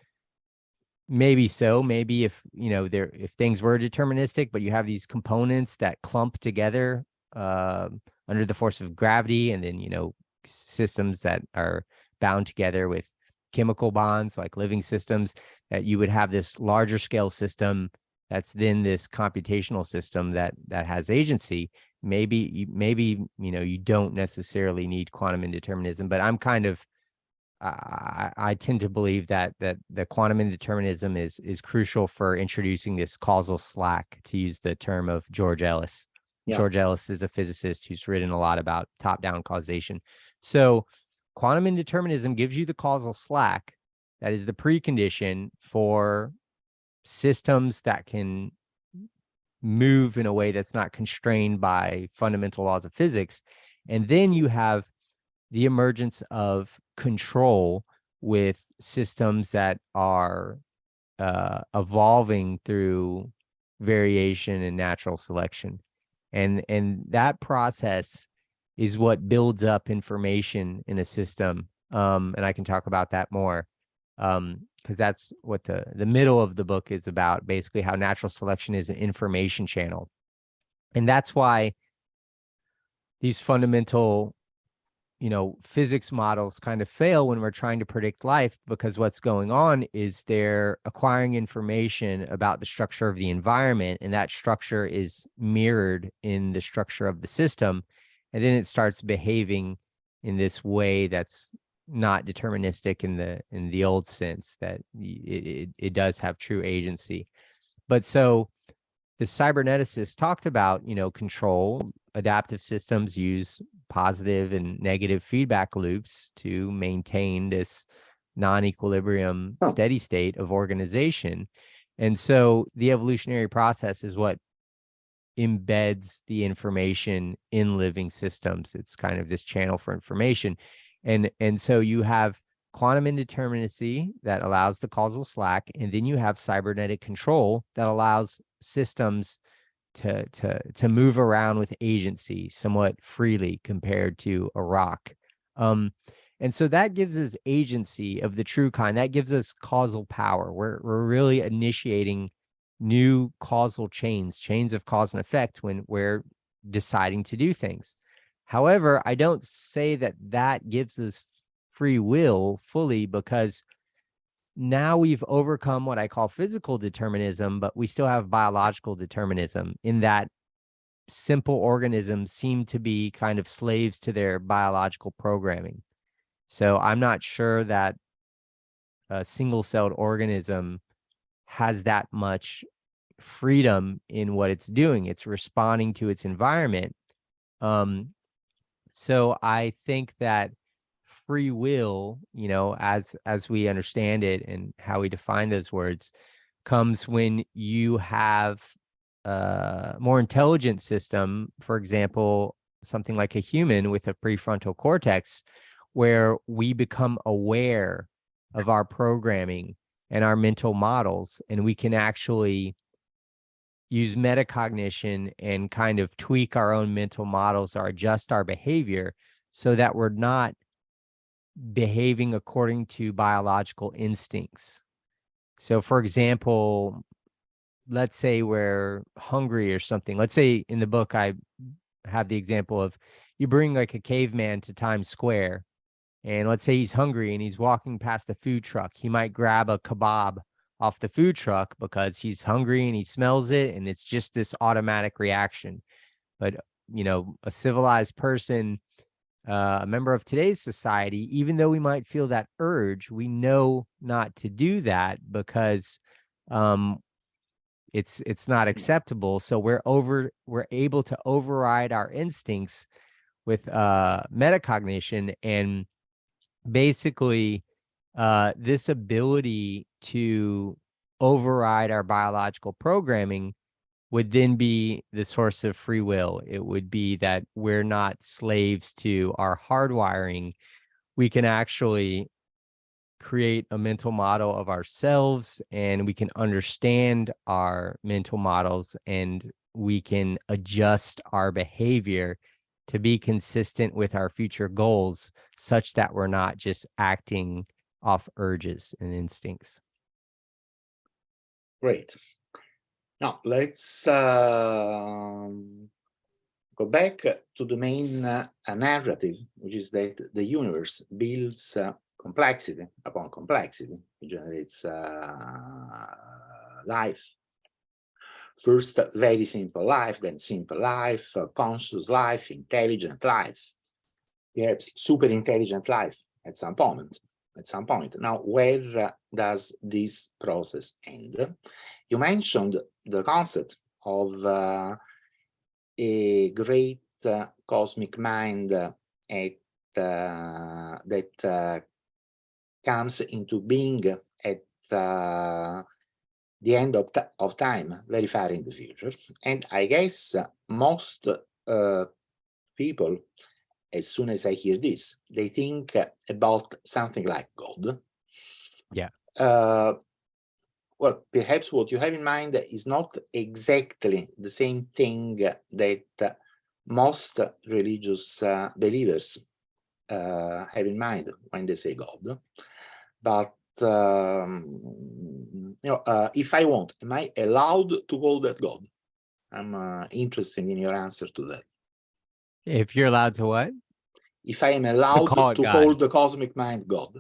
maybe so. Maybe if, you know, if things were deterministic, but you have these components that clump together under the force of gravity, and then, you know, systems that are bound together with chemical bonds like living systems, that you would have this larger scale system that's then this computational system that has agency. Maybe you know, you don't necessarily need quantum indeterminism, but I'm kind of I tend to believe that the quantum indeterminism is crucial for introducing this causal slack, to use the term of George Ellis. George Ellis is a physicist who's written a lot about top-down causation. So quantum indeterminism gives you the causal slack that is the precondition for systems that can move in a way that's not constrained by fundamental laws of physics. And then you have the emergence of control with systems that are evolving through variation and natural selection. And that process is what builds up information in a system. And I can talk about that more, because that's what the middle of the book is about, basically how natural selection is an information channel. And that's why these fundamental, you know, physics models kind of fail when we're trying to predict life, because what's going on is they're acquiring information about the structure of the environment, and that structure is mirrored in the structure of the system. And then it starts behaving in this way that's not deterministic in the old sense, that it does have true agency. But so the cyberneticists talked about, control. Adaptive systems use positive and negative feedback loops to maintain this non-equilibrium steady state of organization. And so the evolutionary process is what embeds the information in living systems. It's kind of this channel for information. And so you have quantum indeterminacy that allows the causal slack, and then you have cybernetic control that allows systems to move around with agency somewhat freely compared to a rock. And so that gives us agency of the true kind. That gives us causal power. We're really initiating new causal chains of cause and effect when we're deciding to do things. However, I don't say that gives us free will fully, because now we've overcome what I call physical determinism, but we still have biological determinism, in that simple organisms seem to be kind of slaves to their biological programming. So I'm not sure that a single-celled organism has that much freedom in what it's doing. It's responding to its environment. So I think that free will, as we understand it and how we define those words, comes when you have a more intelligent system, for example, something like a human with a prefrontal cortex, where we become aware of our programming and our mental models, and we can actually use metacognition and kind of tweak our own mental models or adjust our behavior so that we're not behaving according to biological instincts. So, for example, let's say we're hungry or something. Let's say in the book, I have the example of you bring like a caveman to Times Square, and let's say he's hungry and he's walking past a food truck. He might grab a kebab off the food truck because he's hungry and he smells it, and it's just this automatic reaction. But, a civilized person, a member of today's society, even though we might feel that urge, we know not to do that because it's not acceptable. So we're able to override our instincts with metacognition, and basically this ability to override our biological programming would then be the source of free will. It would be that we're not slaves to our hardwiring. We can actually create a mental model of ourselves, and we can understand our mental models, and we can adjust our behavior to be consistent with our future goals, such that we're not just acting off urges and instincts. Great. Now, let's go back to the main narrative, which is that the universe builds complexity upon complexity. It generates life. First, very simple life, then simple life, conscious life, intelligent life, perhaps super intelligent life at some point. Now, where does this process end? You mentioned the concept of a great cosmic mind that comes into being at the end of time, very far in the future. And I guess most people, as soon as I hear this, they think about something like God. Yeah. Well, perhaps what you have in mind is not exactly the same thing that most religious believers have in mind when they say God. But if I want, am I allowed to call that God? I'm interested in your answer to that. If you're allowed to what? If I am allowed to call the cosmic mind God.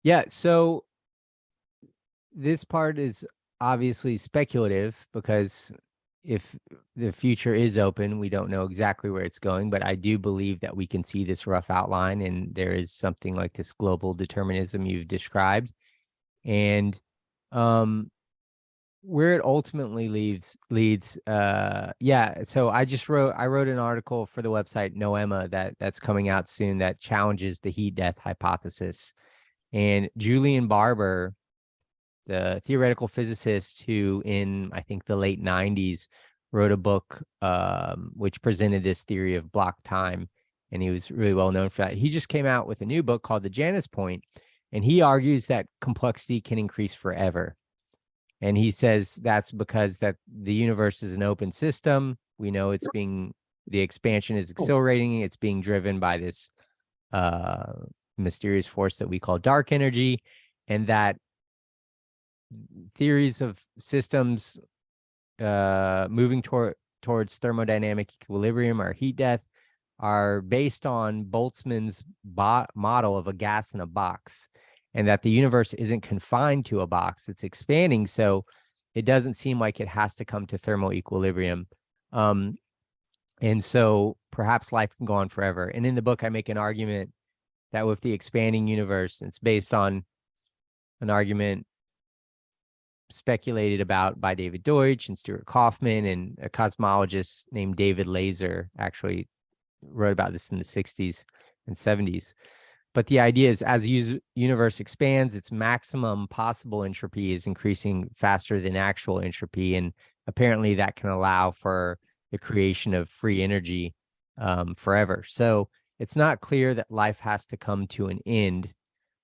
Yeah, so this part is obviously speculative, because if the future is open, we don't know exactly where it's going, but I do believe that we can see this rough outline, and there is something like this global determinism you've described. And where it ultimately leads, yeah. So I wrote an article for the website Noema that's coming out soon that challenges the heat death hypothesis. And Julian Barber, the theoretical physicist who in, I think, the late 90s wrote a book which presented this theory of block time, and he was really well known for that. He just came out with a new book called The Janus Point, and he argues that complexity can increase forever. And he says that's because that the universe is an open system. We know the expansion is accelerating. It's being driven by this mysterious force that we call dark energy, and that theories of systems moving towards thermodynamic equilibrium or heat death are based on Boltzmann's model of a gas in a box, and that the universe isn't confined to a box, it's expanding. So it doesn't seem like it has to come to thermal equilibrium. And so perhaps life can go on forever. And in the book, I make an argument that with the expanding universe, it's based on an argument speculated about by David Deutsch and Stuart Kauffman, and a cosmologist named David Laser actually wrote about this in the 60s and 70s. But the idea is, as the universe expands, its maximum possible entropy is increasing faster than actual entropy. And apparently that can allow for the creation of free energy forever. So it's not clear that life has to come to an end.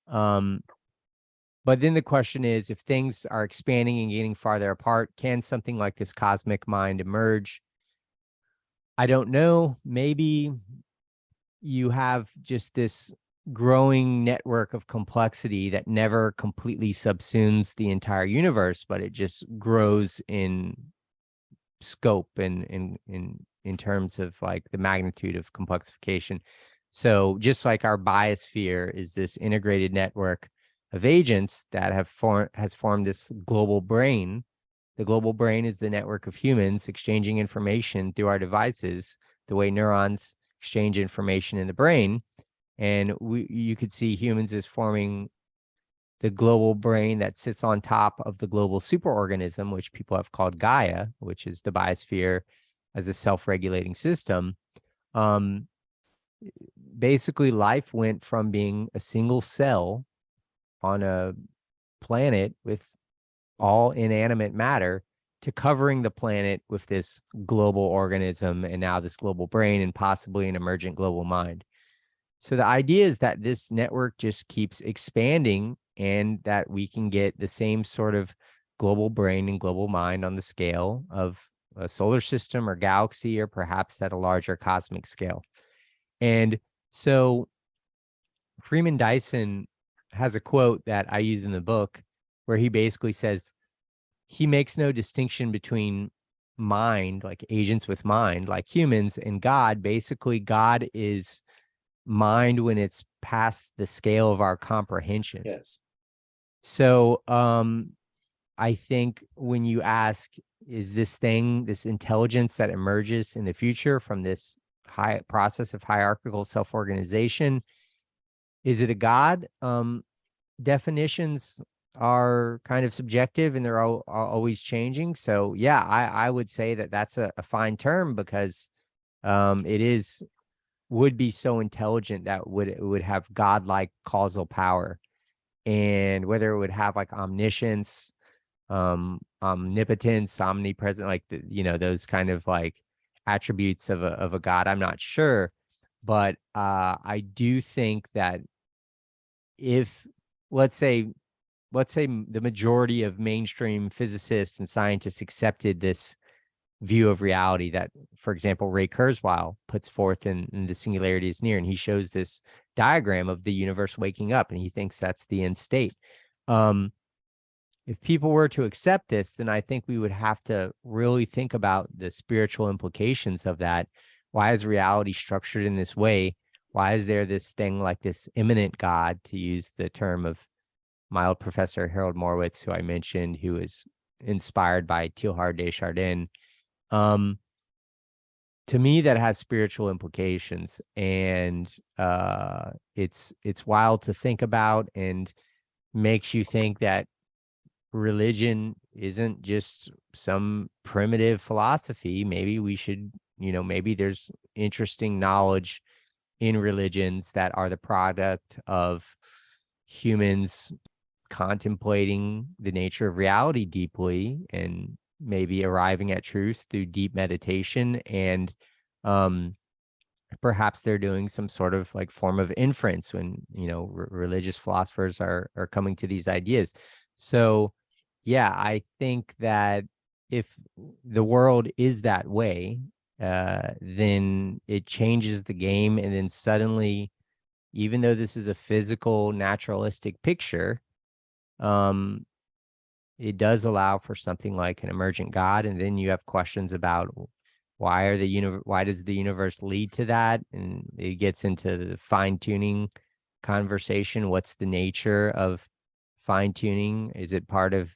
But then the question is, if things are expanding and getting farther apart, can something like this cosmic mind emerge? I don't know. Maybe you have just this growing network of complexity that never completely subsumes the entire universe, but it just grows in scope and in terms of like the magnitude of complexification. So just like our biosphere is this integrated network of agents that has formed this global brain. The global brain is the network of humans exchanging information through our devices, the way neurons exchange information in the brain. And you could see humans as forming the global brain that sits on top of the global superorganism, which people have called Gaia, which is the biosphere as a self-regulating system. Basically, life went from being a single cell on a planet with all inanimate matter to covering the planet with this global organism, and now this global brain, and possibly an emergent global mind. So the idea is that this network just keeps expanding, and that we can get the same sort of global brain and global mind on the scale of a solar system or galaxy, or perhaps at a larger cosmic scale. And so Freeman Dyson has a quote that I use in the book where he basically says he makes no distinction between mind, like agents with mind, like humans, and God. Basically, God is mind when it's past the scale of our comprehension. Yes. So I think when you ask, is this intelligence that emerges in the future from this high process of hierarchical self-organization, is it a God? Definitions are kind of subjective, and they're always changing. So yeah, I would say that that's a fine term, because it would be so intelligent that it would have godlike causal power, and whether it would have like omniscience, omnipotence, omnipresent, like those kind of like attributes of a god, I'm not sure. But I do think that if let's say the majority of mainstream physicists and scientists accepted this view of reality that, for example, Ray Kurzweil puts forth in The Singularity is Near, and he shows this diagram of the universe waking up, and he thinks that's the end state. If people were to accept this, then I think we would have to really think about the spiritual implications of that. Why is reality structured in this way? Why is there this thing like this immanent God, to use the term of my old professor Harold Morwitz, who I mentioned, who is inspired by Teilhard de Chardin? To me, that has spiritual implications, and it's wild to think about, and makes you think that religion isn't just some primitive philosophy. Maybe we should, maybe there's interesting knowledge in religions that are the product of humans contemplating the nature of reality deeply and maybe arriving at truth through deep meditation. And perhaps they're doing some sort of like form of inference when, religious philosophers are coming to these ideas. So yeah, I think that if the world is that way, then it changes the game. And then suddenly, even though this is a physical, naturalistic picture, it does allow for something like an emergent God. And then you have questions about why does the universe lead to that? And it gets into the fine-tuning conversation. What's the nature of fine-tuning? Is it part of,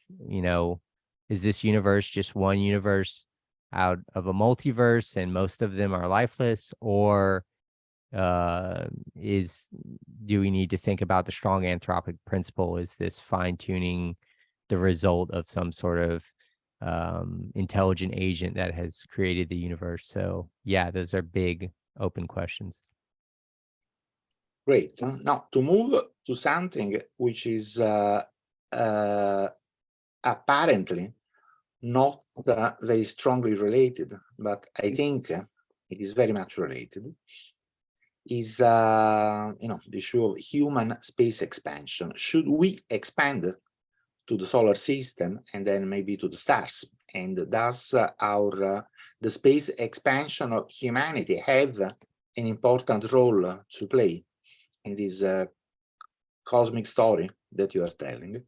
is this universe just one universe out of a multiverse and most of them are lifeless? Or do we need to think about the strong anthropic principle? Is this fine-tuning the result of some sort of intelligent agent that has created the universe? So yeah, those are big open questions. Great. Now to move to something which is apparently not very strongly related, but I think it is very much related, is the issue of human space expansion. Should we expand to the solar system and then maybe to the stars? And does the space expansion of humanity have an important role to play in this cosmic story that you are telling?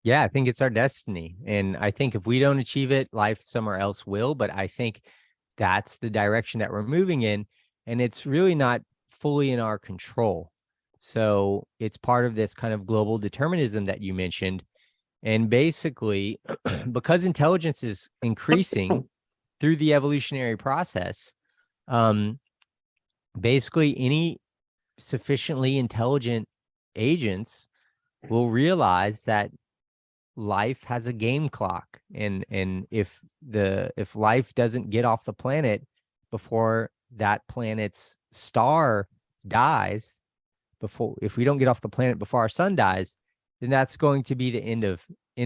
Yeah, I think it's our destiny. And I think if we don't achieve it, life somewhere else will. But I think that's the direction that we're moving in. And it's really not fully in our control. So it's part of this kind of global determinism that you mentioned. And basically, because intelligence is increasing through the evolutionary process, basically any sufficiently intelligent agents will realize that life has a game clock, and if life doesn't get off the planet before that planet's star dies, if we don't get off the planet before our sun dies, then that's going to be the end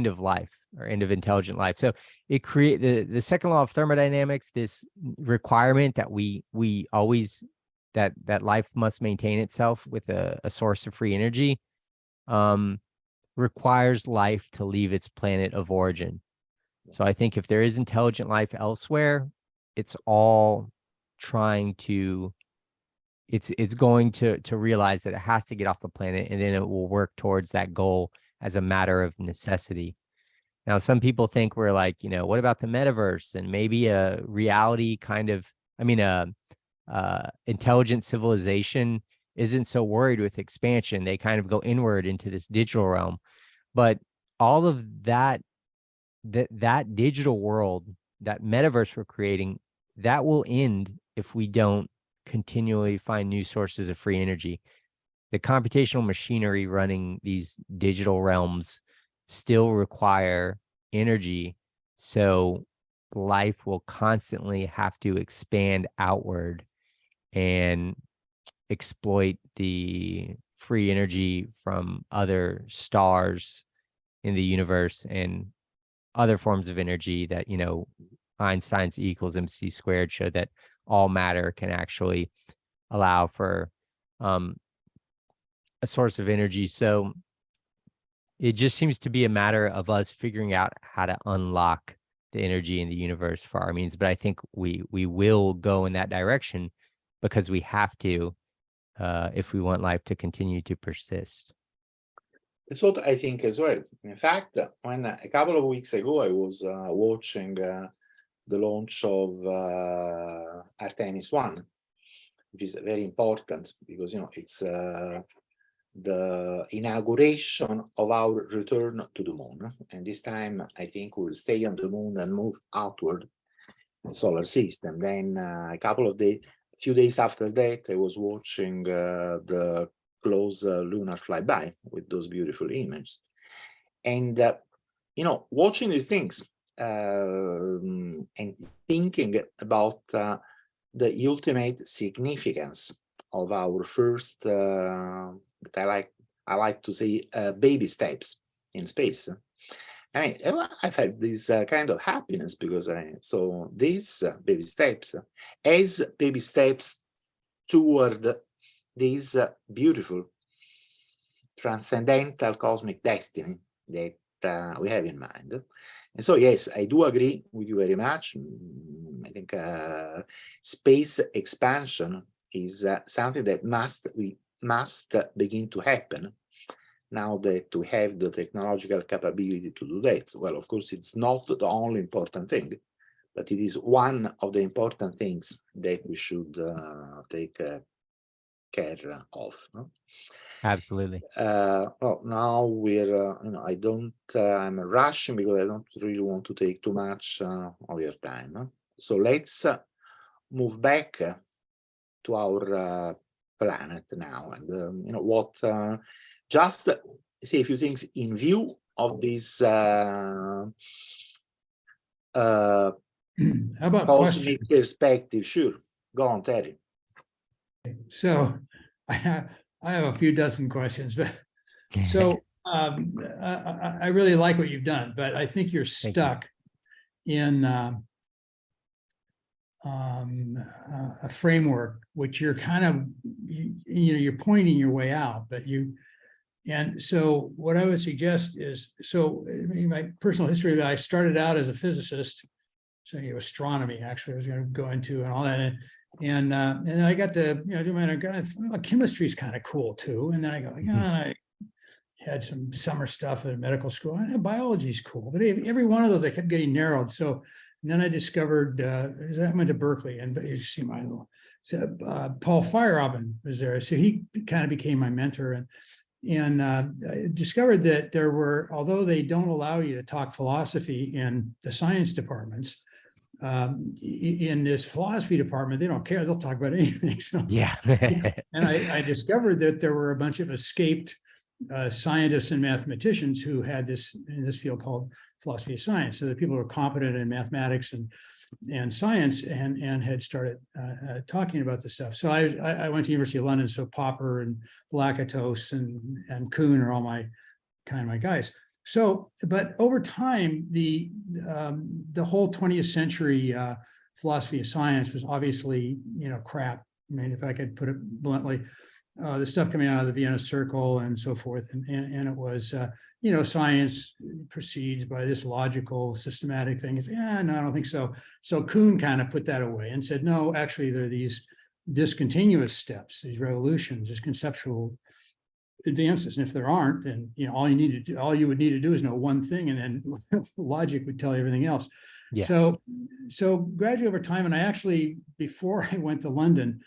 of life, or end of intelligent life. So it create the second law of thermodynamics, this requirement that we always that life must maintain itself with a source of free energy, requires life to leave its planet of origin. So I think if there is intelligent life elsewhere, it's all trying to, it's going to realize that it has to get off the planet, and then it will work towards that goal as a matter of necessity. Now, some people think we're like, what about the metaverse and maybe a reality kind of, intelligent civilization isn't so worried with expansion. They kind of go inward into this digital realm. But all of that digital world, that metaverse we're creating, that will end if we don't continually find new sources of free energy. The computational machinery running these digital realms still require energy. So life will constantly have to expand outward and exploit the free energy from other stars in the universe and other forms of energy that, Einstein's E equals mc squared showed that all matter can actually allow for a source of energy. So it just seems to be a matter of us figuring out how to unlock the energy in the universe for our means. But I think we will go in that direction because we have to, if we want life to continue to persist. That's what I think as well. In fact, when a couple of weeks ago I was watching the launch of Artemis 1, which is very important because it's the inauguration of our return to the moon, and this time I think we'll stay on the moon and move outward the solar system. Then a few days after that, I was watching the close lunar flyby with those beautiful images. And watching these things and thinking about the ultimate significance of our first, I like to say, baby steps in space. I mean, I've had this kind of happiness because I saw these baby steps as baby steps toward this beautiful transcendental cosmic destiny that we have in mind. And so, yes, I do agree with you very much. I think space expansion is something that we must begin to happen now that we have the technological capability to do that. Well, of course, it's not the only important thing, but it is one of the important things that we should take care of. No? Absolutely. Well, now we're, I'm rushing because I don't really want to take too much of your time. Huh? So let's move back to our planet now, and just say a few things in view of this How about cosmic perspective. Sure, go on, Terry. So I have a few dozen questions, but so I really like what you've done, but I think you're stuck in a framework which you're kind of, you're pointing your way out, but and so what I would suggest is, so in my personal history, I started out as a physicist, so astronomy actually I was going to go into and all that, and then I got to do my undergrad. Chemistry is kind of cool too, and then I go I had some summer stuff at medical school, and biology is cool, but every one of those I kept getting narrowed. So and then I discovered I went to Berkeley, and you see my little Paul Feyerabend was there, so he kind of became my mentor, and I discovered that there were, although they don't allow you to talk philosophy in the science departments, in this philosophy department, they don't care. They'll talk about anything. So, yeah. And I discovered that there were a bunch of escaped scientists and mathematicians who had this in this field called philosophy of science. So the people who are competent in mathematics and science and had started talking about this stuff. So I went to University of London. So Popper and Lakatos and Kuhn are all my guys. So, but over time, the whole 20th century philosophy of science was obviously, crap. I mean, if I could put it bluntly, the stuff coming out of the Vienna Circle and so forth, and it was, science proceeds by this logical, systematic thing. No, I don't think so. So Kuhn kind of put that away and said, no, actually, there are these discontinuous steps, these revolutions, these conceptual advances, and if there aren't, then all you would need to do is know one thing, and then logic would tell you everything else. Yeah. So gradually over time, and I actually, before I went to London,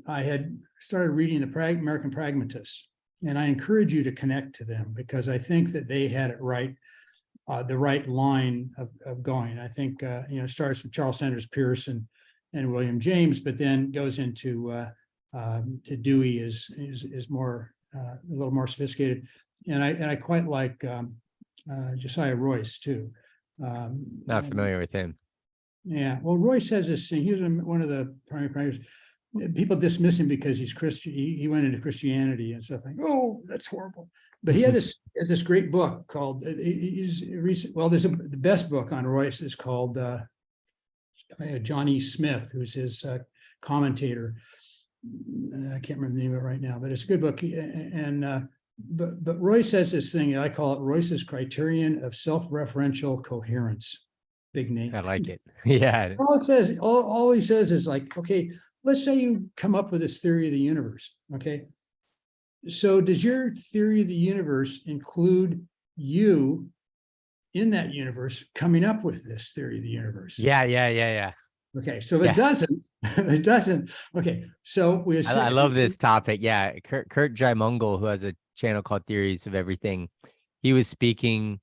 I had started reading the American Pragmatists, and I encourage you to connect to them because I think that they had it right, the right line of going. I think it starts with Charles Sanders Peirce and William James, but then goes into to Dewey is more a little more sophisticated, and I quite like Josiah Royce too. Not familiar with him. Yeah, well, Royce has this thing. He was one of the primary practitioners. People dismiss him because he's Christian. He went into Christianity and stuff like, oh, that's horrible. But he had this great book called. The best book on Royce is called John E. Smith, who's his commentator. I can't remember the name of it right now, but it's a good book. And but Royce says this thing, I call it Royce's criterion of self-referential coherence. Big name. I like it. Yeah. All he says is like, okay, let's say you come up with this theory of the universe. Okay. So does your theory of the universe include you in that universe coming up with this theory of the universe? Yeah. Okay, so if it doesn't, okay, so we I love this topic. Yeah, Kurt Jaimungal, who has a channel called Theories of Everything, he was speaking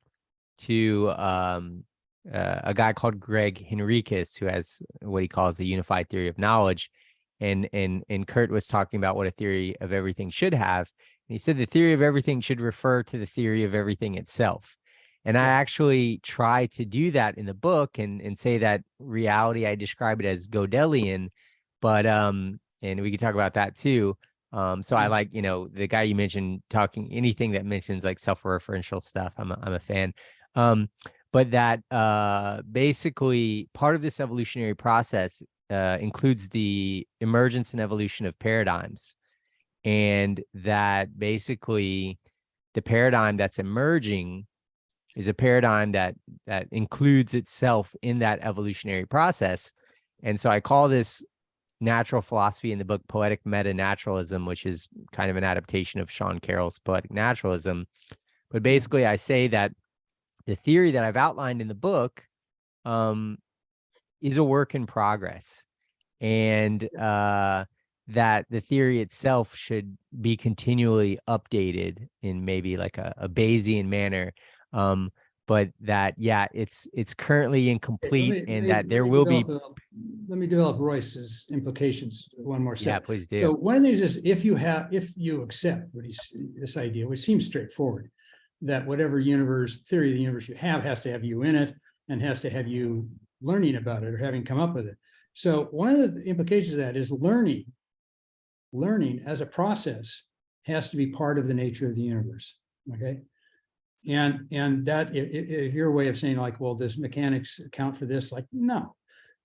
to a guy called Greg Henriques, who has what he calls a unified theory of knowledge, and Kurt was talking about what a theory of everything should have. And he said the theory of everything should refer to the theory of everything itself. And I actually try to do that in the book and say that reality, I describe it as Godelian, but and we can talk about that too. So I like, the guy you mentioned talking anything that mentions like self-referential stuff. I'm a fan. But that basically part of this evolutionary process includes the emergence and evolution of paradigms, and that basically the paradigm that's emerging is a paradigm that includes itself in that evolutionary process. And so I call this natural philosophy in the book Poetic Meta-Naturalism, which is kind of an adaptation of Sean Carroll's Poetic Naturalism. But basically, I say that the theory that I've outlined in the book is a work in progress, and that the theory itself should be continually updated in maybe like a Bayesian manner. But that, it's currently incomplete, and that there will be. Let me develop Royce's implications one more second. Yeah, please do. So one of these is if you accept this idea, which seems straightforward, that whatever theory of the universe you have has to have you in it and has to have you learning about it or having come up with it. So one of the implications of that is learning as a process has to be part of the nature of the universe. Okay. And that if your way of saying like, well, does mechanics account for this? Like, no.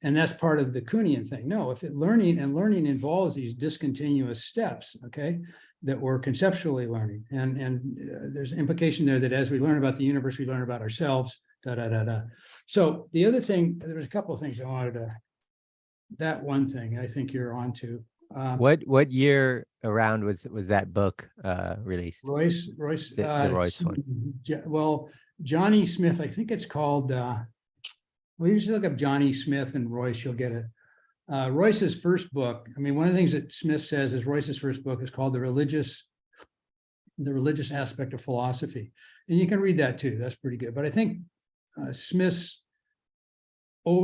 And that's part of the Kuhnian thing. No, if learning involves these discontinuous steps, okay, that we're conceptually learning. And there's implication there that as we learn about the universe, we learn about ourselves, So the other thing, there was a couple of things I wanted to, that one thing I think you're onto. What year around was that book released? Royce, the Royce one. Well, Johnny Smith, I think it's called. Well, you should look up Johnny Smith and Royce, you'll get it. Royce's first book. I mean, one of the things that Smith says is Royce's first book is called The Religious Aspect of Philosophy, and you can read that too. That's pretty good. But I think Smith's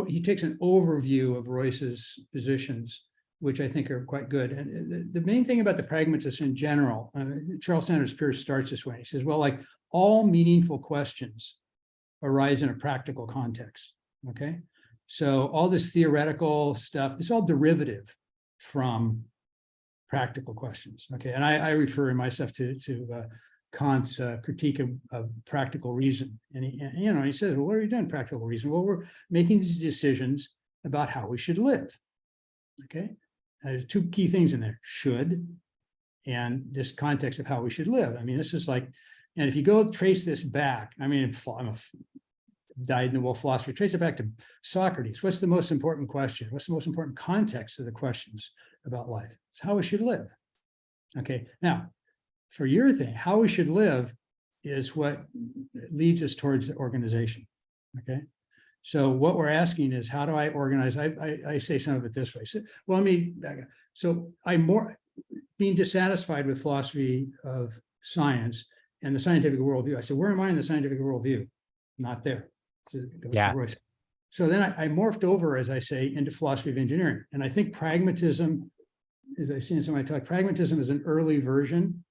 he takes an overview of Royce's positions, which I think are quite good. And the main thing about the pragmatists in general, Charles Sanders Peirce starts this way. He says, well, like all meaningful questions arise in a practical context, okay? So all this theoretical stuff, this is all derivative from practical questions, okay? And I refer in my stuff to Kant's critique of practical reason. And he says, well, what are you doing practical reason? Well, we're making these decisions about how we should live, okay? There's two key things in there, should, and this context of how we should live. I mean, this is like, and if you go trace this back, I mean, I'm a dyed-in-the-wool philosopher, trace it back to Socrates. What's the most important question? What's the most important context of the questions about life? It's how we should live. Okay, now, for your thing, how we should live is what leads us towards the organization, okay? So what we're asking is, how do I organize? I say some of it this way. So, well, let me back up. So I'm more being dissatisfied with philosophy of science and the scientific worldview. I said, where am I in the scientific worldview? Not there. So it goes to Royce. So then I morphed over, as I say, into philosophy of engineering. And I think pragmatism, as I see in some of my talk, pragmatism is an early version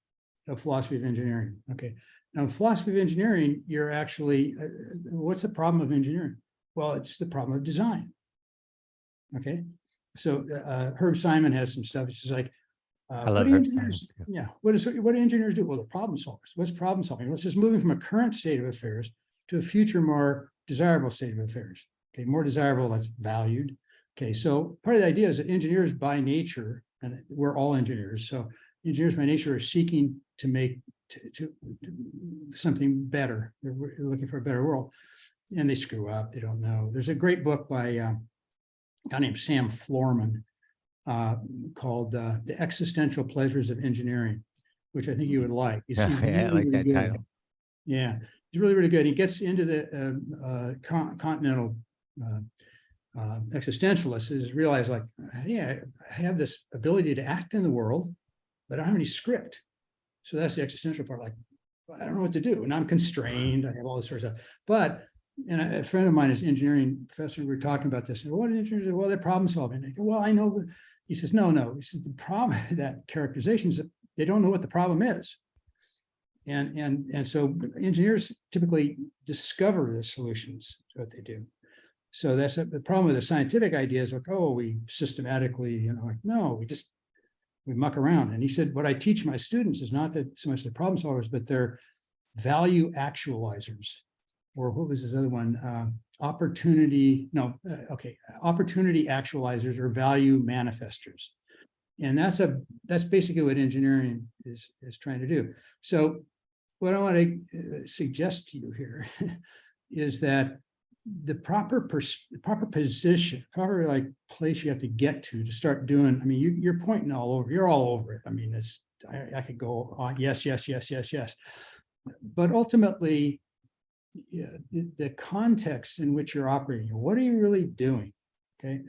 of philosophy of engineering. Okay. Now, in philosophy of engineering, you're actually, what's the problem of engineering? Well, it's the problem of design. Okay. So Herb Simon has some stuff. It's just like, I love Herb Simon. Yeah. What do engineers do? Well, they're problem solvers. What's problem solving? Well, it's just moving from a current state of affairs to a future, more desirable state of affairs. Okay. More desirable, that's valued. Okay. So part of the idea is that engineers by nature, and we're all engineers, so engineers by nature are seeking to make to something better. They're looking for a better world. And they screw up, they don't know. There's a great book by a guy named Sam Florman called The Existential Pleasures of Engineering, which I think you would like. He's I like that title. Yeah, he's really, really good. He gets into the continental existentialists, is realize like, hey, I have this ability to act in the world, but I don't have any script. So that's the existential part. Like, I don't know what to do. And I'm constrained. I have all this sort of stuff. But and a friend of mine is an engineering professor. We were talking about this. And what are engineers do? Well, they're problem solving. I go, well, I know. He says, no. He says the problem, that characterization is that they don't know what the problem is. And so engineers typically discover the solutions to what they do. So that's the problem with the scientific idea is like, oh, we systematically, like, no, we muck around. And he said, what I teach my students is not that so much the problem solvers, but they're value actualizers. Or what was this other one? Opportunity actualizers or value manifestors. And that's basically what engineering is trying to do. So what I want to suggest to you here is that the proper position, proper like place you have to get to start doing. I mean, you're pointing all over. You're all over it. I mean, I could go on. Yes. But ultimately, the context in which you're operating. What are you really doing? Okay,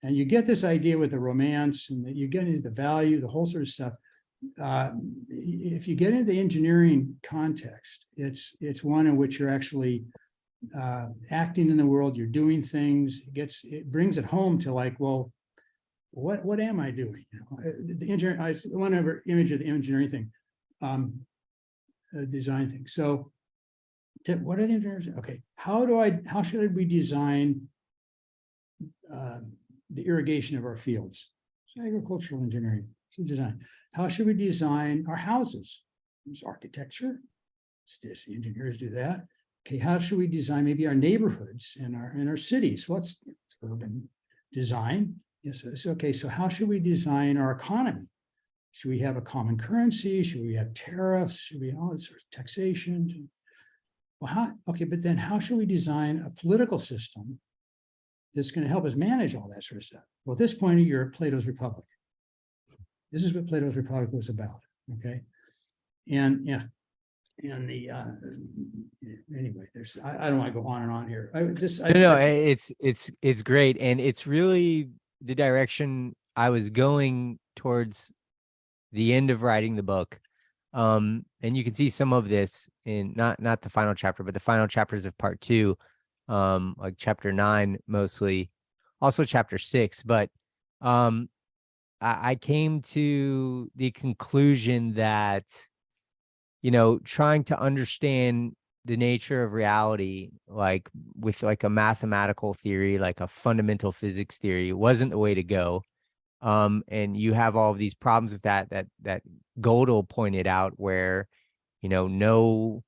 and you get this idea with the romance, and you get into the value, the whole sort of stuff. If you get into the engineering context, it's one in which you're actually acting in the world, you're doing things. It brings it home to like, well, what am I doing? The engineer, I want to image of the engineering thing, design thing. So, what are the engineers? Okay, how should we design the irrigation of our fields? It's agricultural engineering, it's design. How should we design our houses? It's architecture. It's engineers do that. Okay, how should we design maybe our neighborhoods and our cities? It's urban design. Yes, it's okay. So how should we design our economy? Should we have a common currency? Should we have tariffs? Should we all this sort of taxation? Well, but then how should we design a political system that's going to help us manage all that sort of stuff? Well, at this point, you're at Plato's Republic. This is what Plato's Republic was about. Okay, and yeah. And the anyway, I don't want to go on and on here. It's great, and it's really the direction I was going towards the end of writing the book. And you can see some of this in not the final chapter, but the final chapters of part 2, like chapter 9 mostly, also chapter 6. But I came to the conclusion that, trying to understand the nature of reality, like with like a mathematical theory, like a fundamental physics theory, wasn't the way to go. And you have all of these problems with that Gödel pointed out, where, no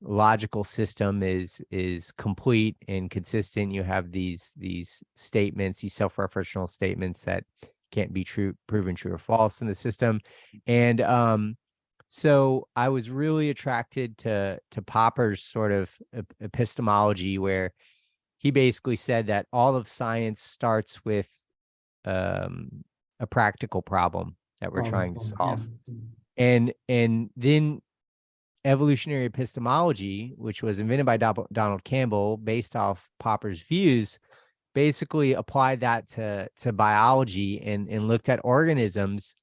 logical system is complete and consistent. You have these statements, these self-referential statements that can't be proven true or false in the system. And so I was really attracted to Popper's sort of epistemology, where he basically said that all of science starts with a practical problem that we're trying to solve. Yeah. And then evolutionary epistemology, which was invented by Donald Campbell based off Popper's views, basically applied that to biology and looked at organisms.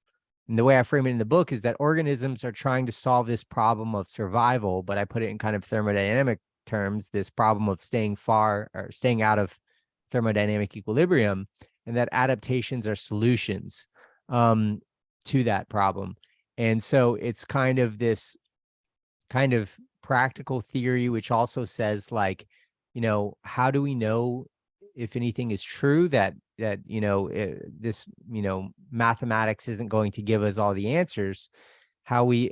And the way I frame it in the book is that organisms are trying to solve this problem of survival, but I put it in kind of thermodynamic terms, this problem of staying out of thermodynamic equilibrium, and that adaptations are solutions to that problem. And so it's kind of this kind of practical theory, which also says, like, how do we know if anything is true, that this mathematics isn't going to give us all the answers? How we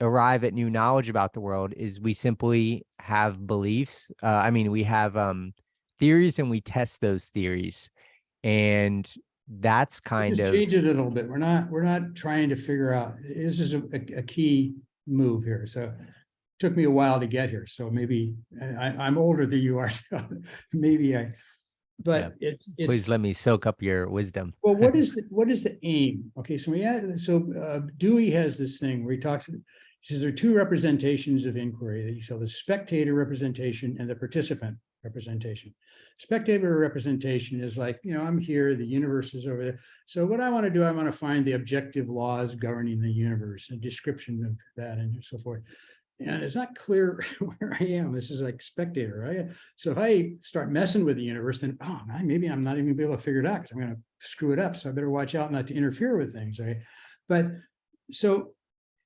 arrive at new knowledge about the world is we simply have beliefs. We have theories, and we test those theories, and that's kind of change it a little bit. We're not trying to figure out. This is a key move here. So it took me a while to get here. So maybe I'm older than you are. So maybe but yeah. It's please let me soak up your wisdom. Well, what is the aim? Okay, so Dewey has this thing where he says there are two representations of inquiry. So the spectator representation and the participant representation. Spectator representation is like, I'm here, the universe is over there. So what I want to do, I want to find the objective laws governing the universe, a description of that and so forth. And it's not clear where I am. This is like spectator, right? So if I start messing with the universe, then maybe I'm not even gonna be able to figure it out because I'm going to screw it up. So I better watch out not to interfere with things, right? But so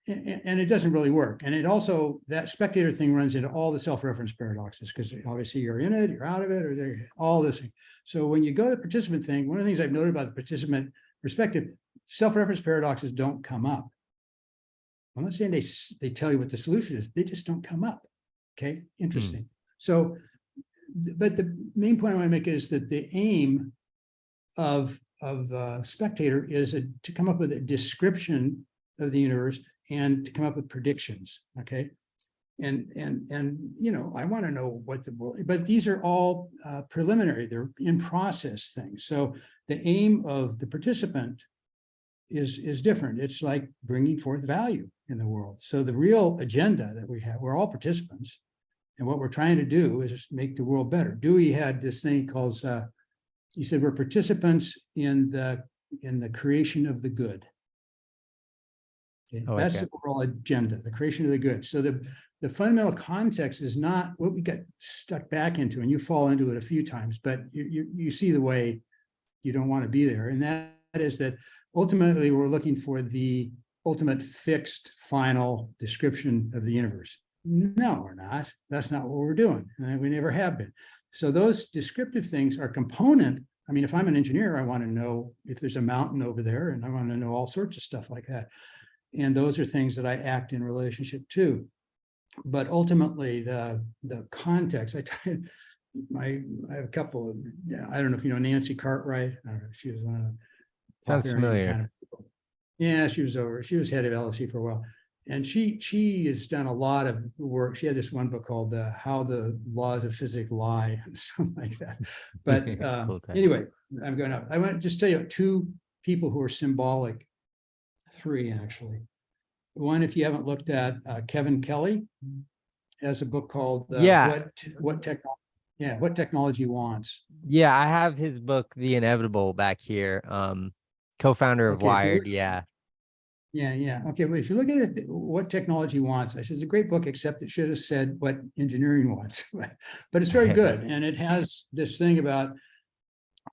and it doesn't really work. And it also, that spectator thing runs into all the self-reference paradoxes, because obviously you're in it, you're out of it, or they're all this. So when you go to the participant thing, one of the things I've noted about the participant perspective, self-reference paradoxes don't come up. I'm not saying they tell you what the solution is, they just don't come up. Okay, interesting. So, but the main point I want to make is that the aim of spectator is to come up with a description of the universe and to come up with predictions. Okay, and you know, I want to know what but these are all preliminary, they're in process things. So the aim of the participant is different. It's like bringing forth value in the world. So the real agenda that we have, we're all participants, and what we're trying to do is just make the world better. Dewey had this thing he calls, he said, we're participants in the creation of the good. Okay? Oh, That's okay. the overall agenda, the creation of the good. So the fundamental context is not what we got stuck back into, and you fall into it a few times, but you see the way you don't want to be there. And that is that ultimately we're looking for the ultimate fixed final description of the universe. No, we're not. That's not what we're doing. And we never have been. So those descriptive things are component. I mean, if I'm an engineer, I want to know if there's a mountain over there, and I want to know all sorts of stuff like that. And those are things that I act in relationship to. But ultimately, the context, I have a couple of, I don't know if you know Nancy Cartwright. I don't know if she was one of the Sounds familiar. kind of people. Yeah, she was head of LSE for a while. And she has done a lot of work. She had this one book called How the Laws of Physics Lie, something like that. But Cool. anyway, I'm going up. I want to just tell you two people who are symbolic, three actually. One, if you haven't looked at, Kevin Kelly has a book called What Technology Wants. Yeah, I have his book, The Inevitable, back here. Co-founder of Wired. Yeah. Yeah. Okay, well, if you look at it, What Technology Wants, I said it's a great book, except it should have said What Engineering Wants. But it's very good, and it has this thing about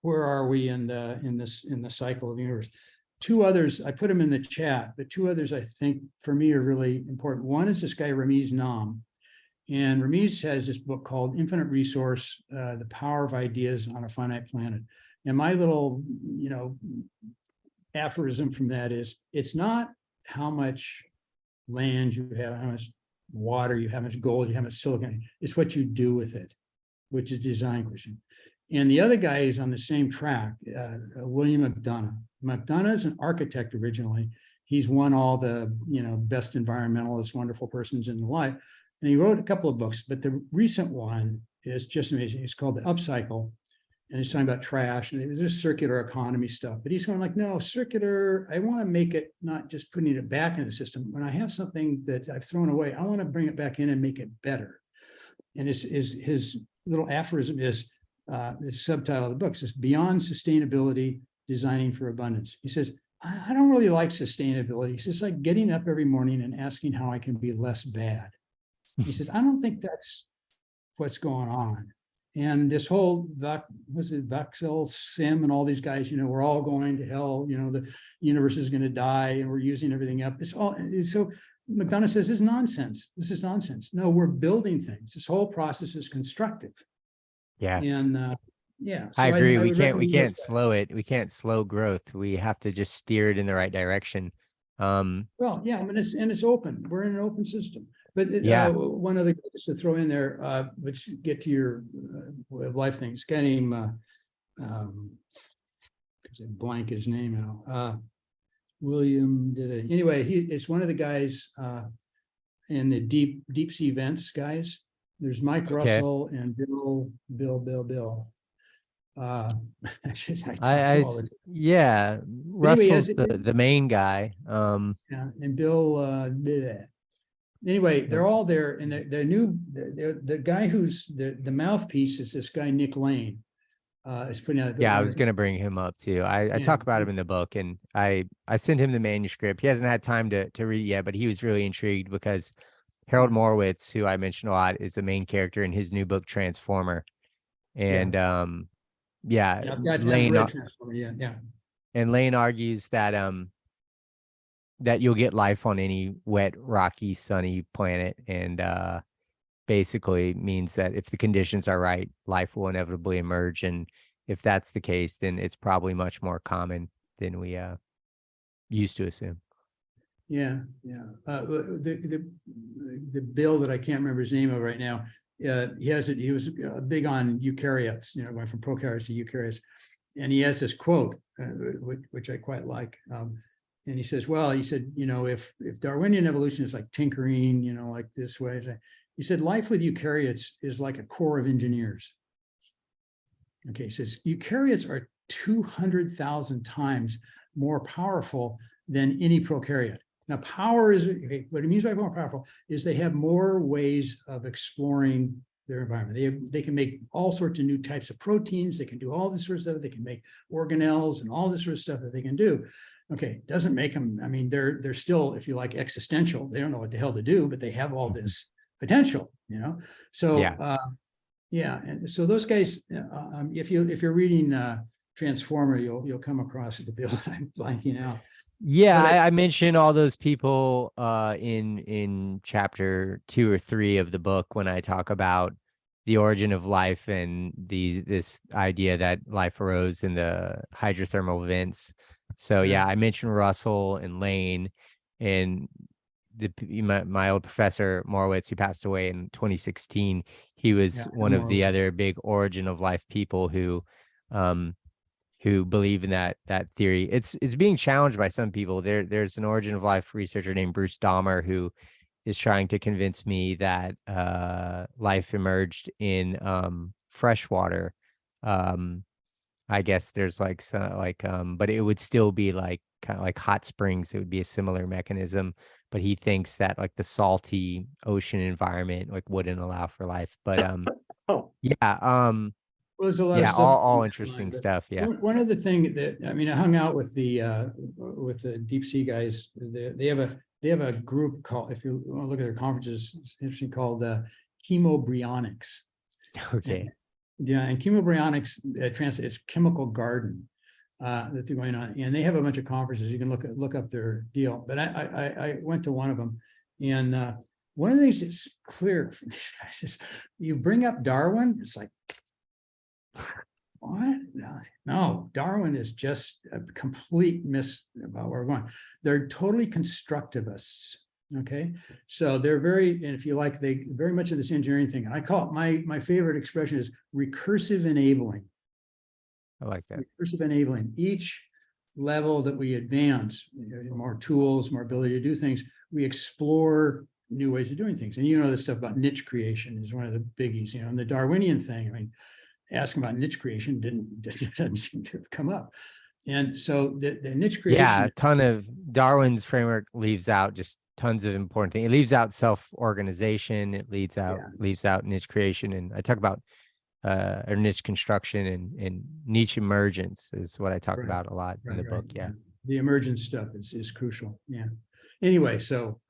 where are we in the cycle of the universe. Two others, I put them in the chat, but two others I think for me are really important. One is this guy Ramiz Nam, and Ramiz has this book called Infinite Resource: The Power of Ideas on a Finite Planet. And my little, aphorism from that is, it's not how much land you have, how much water you have, how much gold you have, how much silicon, it's what you do with it, which is design question. And the other guy is on the same track, William McDonough. McDonough is an architect originally. He's won all the best environmentalists, wonderful persons in the life. And he wrote a couple of books, but the recent one is just amazing. It's called The Upcycle. And he's talking about trash, and there's this circular economy stuff. But he's going like, no, circular, I want to make it not just putting it back in the system. When I have something that I've thrown away, I want to bring it back in and make it better. And his little aphorism is, the subtitle of the book says, Beyond Sustainability, Designing for Abundance. He says, I don't really like sustainability. He says, like getting up every morning and asking how I can be less bad. He said, I don't think that's what's going on. And this whole, Vaxel, Sim, and all these guys, we're all going to hell, the universe is going to die and we're using everything up. It's all, so McDonough says, this is nonsense. This is nonsense. No, we're building things. This whole process is constructive. Yeah. And so I agree. We can't slow it. We can't slow growth. We have to just steer it in the right direction. Well, yeah, I mean, it's open. We're in an open system. But one other thing to throw in there, which get to your way of life things. A guy named blank his name now. William did it anyway. It's one of the guys in the deep sea vents guys. There's Mike Russell and Bill. Russell's the main guy. And Bill did it. Anyway, they're all there, and the guy who's the mouthpiece is this guy Nick Lane. Is putting out. I was going to bring him up too. I talk about him in the book, and I sent him the manuscript. He hasn't had time to read it yet, but he was really intrigued because Harold Morowitz, who I mentioned a lot, is the main character in his new book Transformer. And Lane, and Lane argues that that you'll get life on any wet, rocky, sunny planet, and basically means that if the conditions are right, life will inevitably emerge. And if that's the case, then it's probably much more common than we used to assume. Yeah, yeah. The Bill that I can't remember his name of right now, he has it. He was big on eukaryotes, going from prokaryotes to eukaryotes, and he has this quote, which I quite like. And he says, well, he said, if Darwinian evolution is like tinkering, like this way, he said, life with eukaryotes is like a corps of engineers. Okay, he says eukaryotes are 200,000 times more powerful than any prokaryote. Now, power is, what it means by more powerful is they have more ways of exploring their environment. They can make all sorts of new types of proteins. They can do all this sort of stuff. They can make organelles and all this sort of stuff that they can do. Okay, doesn't make them, they're still, if you like, existential. They don't know what the hell to do, but they have all this potential, So, yeah. And so those guys, if you're reading Transformer, you'll come across the Bill that I'm blanking out. Yeah, I mentioned all those people in chapter 2 or 3 of the book when I talk about the origin of life and this idea that life arose in the hydrothermal vents. So yeah, I mentioned Russell and Lane, and my old professor Morowitz, who passed away in 2016. He was one of the other big origin of life people who believe in that theory. It's being challenged by some people. There's an origin of life researcher named Bruce Dahmer who is trying to convince me that life emerged in freshwater. I guess there's but it would still be like kind of like hot springs. It would be a similar mechanism, but he thinks that like the salty ocean environment like wouldn't allow for life. But Well, there's a lot of stuff. All interesting stuff. Yeah. One of the things that I hung out with the deep sea guys. They have a group called, if you want to look at their conferences, it's interesting, called chemobryonics. Okay. And chemobryonics it's chemical garden that they're going on, and they have a bunch of conferences. You can look up their deal. But I went to one of them, and one of the things that's clear from these guys is you bring up Darwin, it's like, what? No, Darwin is just a complete miss about where we're going. They're totally constructivists. Okay, so they're and if you like, they very much of this engineering thing. And I call it my favorite expression is recursive enabling. I like that. Recursive enabling. Each level that we advance, more tools, more ability to do things, we explore new ways of doing things. And this stuff about niche creation is one of the biggies. And the Darwinian thing, asking about niche creation doesn't seem to have come up. And so the niche creation. Yeah, a ton of Darwin's framework leaves out just tons of important things. It leaves out self-organization. It leaves out niche creation. And I talk about or niche construction and niche emergence is what I talk about a lot in the book. Yeah. The emergence stuff is crucial. Yeah. Anyway, so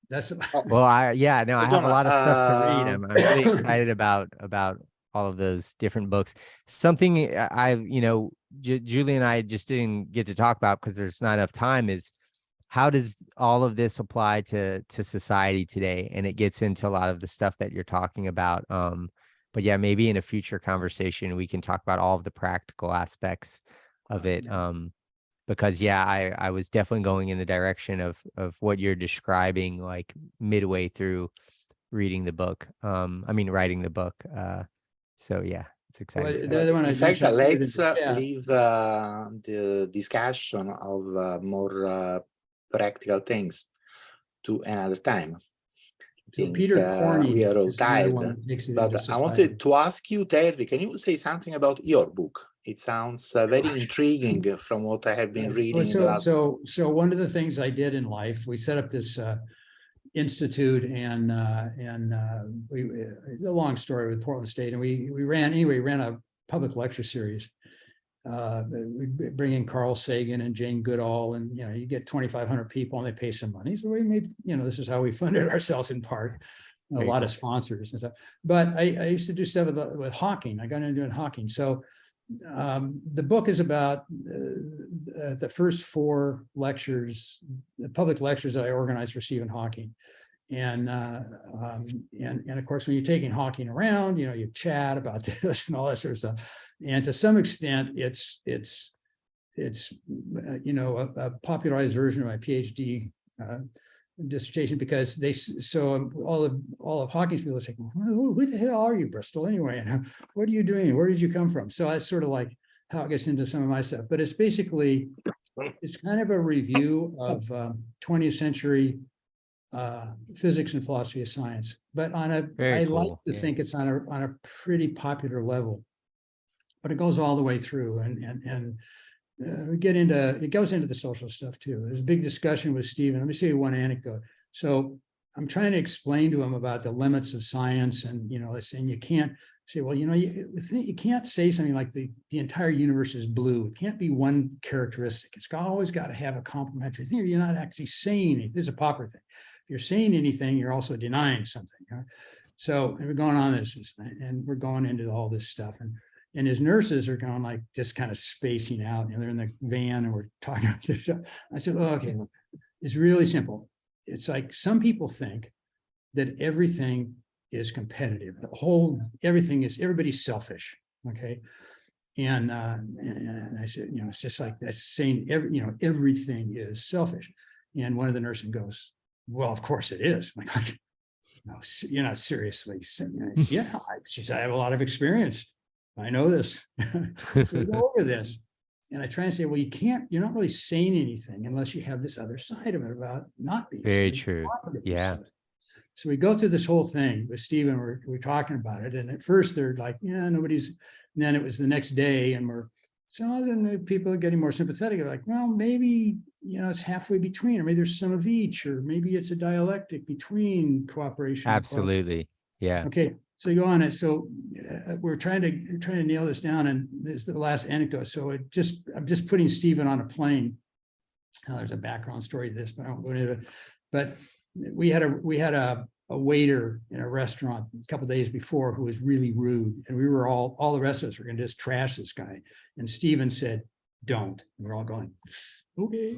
that's well, I have a lot of stuff to read. I'm really excited about all of those different books. Something Julie and I just didn't get to talk about because there's not enough time is how does all of this apply to society today? And it gets into a lot of the stuff that you're talking about. But yeah, maybe in a future conversation, we can talk about all of the practical aspects of it. Because I was definitely going in the direction of what you're describing, like midway through writing the book. So yeah, it's exciting. In fact, let's leave the discussion of more practical things to another time. Peter Corney, we are all tired, but I wanted to ask you, Terry, can you say something about your book? It sounds very intriguing from what I have been reading. So one of the things I did in life, we set up this institute, and it's a long story with Portland State, and we ran a public lecture series. We bring in Carl Sagan and Jane Goodall, and you get 2,500 people, and they pay some money. So we made, this is how we funded ourselves in part. A lot of sponsors and stuff. But I used to do stuff with Hawking. I got into doing Hawking. So the book is about the first 4 lectures, the public lectures that I organized for Stephen Hawking. And of course, when you're taking Hawking around, you chat about this and all that sort of stuff. And to some extent, it's a popularized version of my PhD dissertation, because all of Hawking's people are saying, well, who the hell are you, Bristol, anyway? And what are you doing? Where did you come from? So that's sort of like how it gets into some of my stuff. But it's basically, it's kind of a review of 20th century physics and philosophy of science, but I like to think it's on a pretty popular level, but it goes all the way through, and we get into, it goes into the social stuff too. There's a big discussion with Stephen. Let me say one anecdote. So I'm trying to explain to him about the limits of science, and and you can't say, well, you can't say something like the entire universe is blue. It can't be one characteristic. It's always got to have a complementary thing, or you're not actually saying anything. This is a popular thing. If you're saying anything, you're also denying something. Huh? So we're going on this, and we're going into all this stuff, and his nurses are going like just kind of spacing out, and they're in the van, and we're talking about this stuff. I said, well, okay, it's really simple. It's like some people think that everything is competitive. Everybody's selfish. Okay. And I said, it's just like that's saying everything is selfish. And one of the nurses goes, well, of course it is. I'm like, no, seriously. Yeah. She said, I have a lot of experience. I know this. So we go over this. And I try and say, well, you're not really saying anything unless you have this other side of it about not being. Very true. Yeah. So we go through this whole thing with Stephen. We're talking about it. And at first they're like, yeah, nobody's. And then it was the next day, and then people are getting more sympathetic. They're like, well, maybe, it's halfway between, or maybe there's some of each, or maybe it's a dialectic between cooperation. Absolutely. Yeah. Okay. So you go on it. So we're trying to nail this down, and this is the last anecdote. So I'm just putting Stephen on a plane. Now, there's a background story to this, but I won't go into it. But we had a waiter in a restaurant a couple of days before who was really rude, and we were all the rest of us were going to just trash this guy. And Stephen said, "Don't." And we're all going, okay,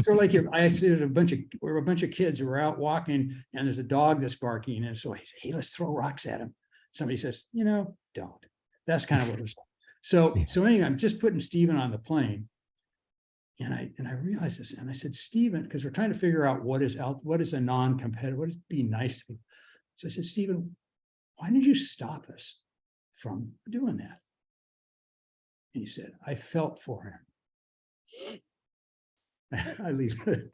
So like there's a bunch of kids who were out walking, and there's a dog that's barking, and so he said, hey, let's throw rocks at him. Somebody says, don't. That's kind of what was. So anyway, I'm just putting Stephen on the plane, and I realized this, and I said, Stephen, because we're trying to figure out what is a non-competitive, what is being nice to people. So I said, Stephen, why did you stop us from doing that? And he said, I felt for him. I leave it.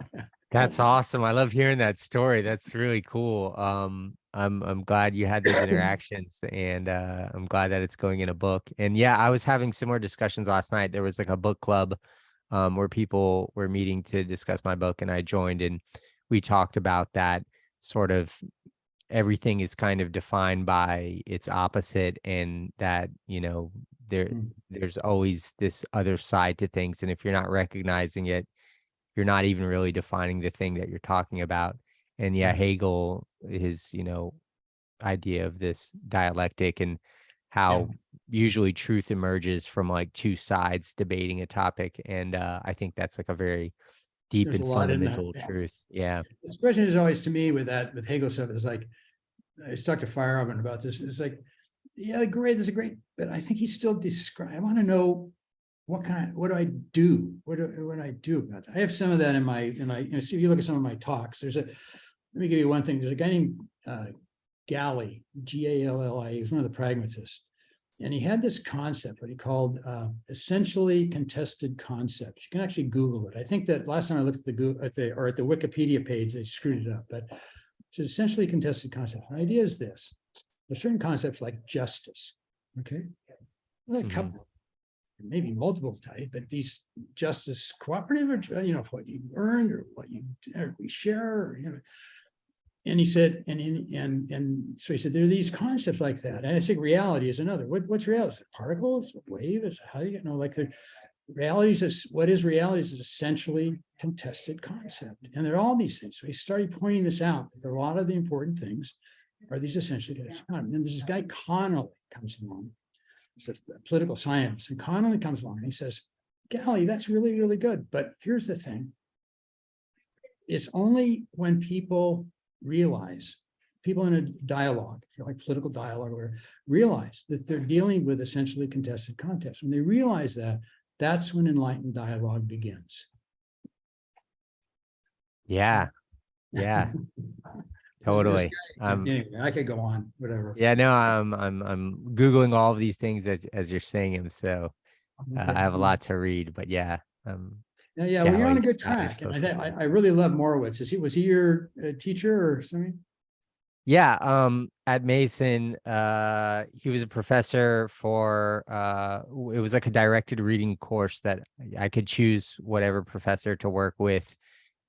That's awesome. I love hearing that story. That's really cool. I'm glad you had those interactions, and I'm glad that it's going in a book. And yeah, I was having similar discussions last night. There was like a book club where people were meeting to discuss my book, and I joined, and we talked about that sort of everything is kind of defined by its opposite, and that, there's always this other side to things. And if you're not recognizing it, you're not even really defining the thing that you're talking about. And yeah, Hegel, his, idea of this dialectic, and how usually truth emerges from like two sides debating a topic. And I think that's like a very deep and fundamental truth. Yeah. This question is always, to me, with Hegel stuff, is like, I talked to Feyerabend about this. It's like, yeah, great, this is great, but I think he's still describing. I want to know what do I do? What do I do about that? I have some of that in my, see, if you look at some of my talks, let me give you one thing. There's a guy named Galli, G-A-L-L-I, he was one of the pragmatists. And he had this concept, what he called essentially contested concepts. You can actually Google it. I think that last time I looked at the Wikipedia page, they screwed it up, but it's essentially contested concept. The idea is this: there's certain concepts like justice. Okay, well, a couple, maybe multiple type, but these justice cooperative, or what you earned, or what we share, or, And he said, and so he said, there are these concepts like that. And I think reality is another. What's reality? Is it particles? A wave? Is how do you know? Like the realities is what is reality is essentially contested concept. And there are all these things. So he started pointing this out, that there are a lot of the important things are these essentially contested concepts. And there's this guy Connolly comes along, political science, and Connolly comes along and he says, golly, that's really, really good. But here's the thing. It's only when people realize, people in a dialogue, if you like political dialogue, or realize that they're dealing with essentially contested contests. When they realize that, that's when enlightened dialogue begins. Yeah. Yeah. Totally. Anyway, I could go on, whatever. Yeah, no, I'm Googling all of these things as you're saying them. So Okay. I have a lot to read, but yeah. Yeah, well, you're on a good Scottish track. And social I really love Morowitz. Was he your teacher or something? Yeah, at Mason, he was a professor for it was like a directed reading course that I could choose whatever professor to work with,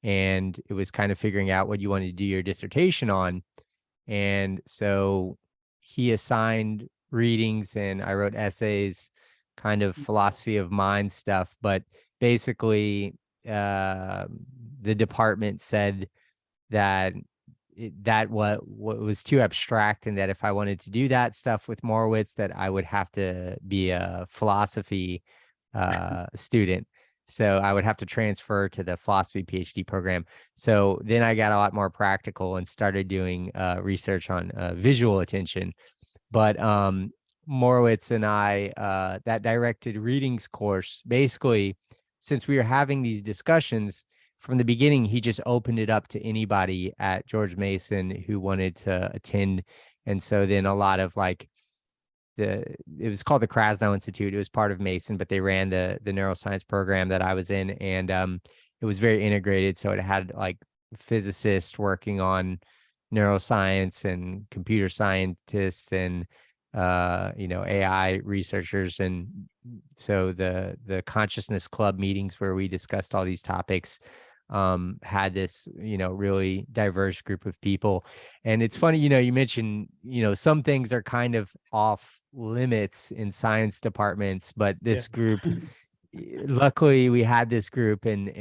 and it was kind of figuring out what you wanted to do your dissertation on. And so he assigned readings and I wrote essays, kind of philosophy of mind stuff, but basically the department said that what was too abstract, and that if I wanted to do that stuff with Morowitz, that I would have to be a philosophy student. So I would have to transfer to the philosophy PhD program. So then I got a lot more practical and started doing research on visual attention. But Morowitz and I, that directed readings course, basically, since we were having these discussions, from the beginning, he just opened it up to anybody at George Mason who wanted to attend. And so then a lot of like it was called the Krasnow Institute. It was part of Mason, but they ran the neuroscience program that I was in. And it was very integrated. So it had like physicists working on neuroscience and computer scientists and AI researchers. And so the consciousness club meetings where we discussed all these topics had this really diverse group of people. And it's funny, you mentioned some things are kind of off limits in science departments, but this group, luckily we had this group, and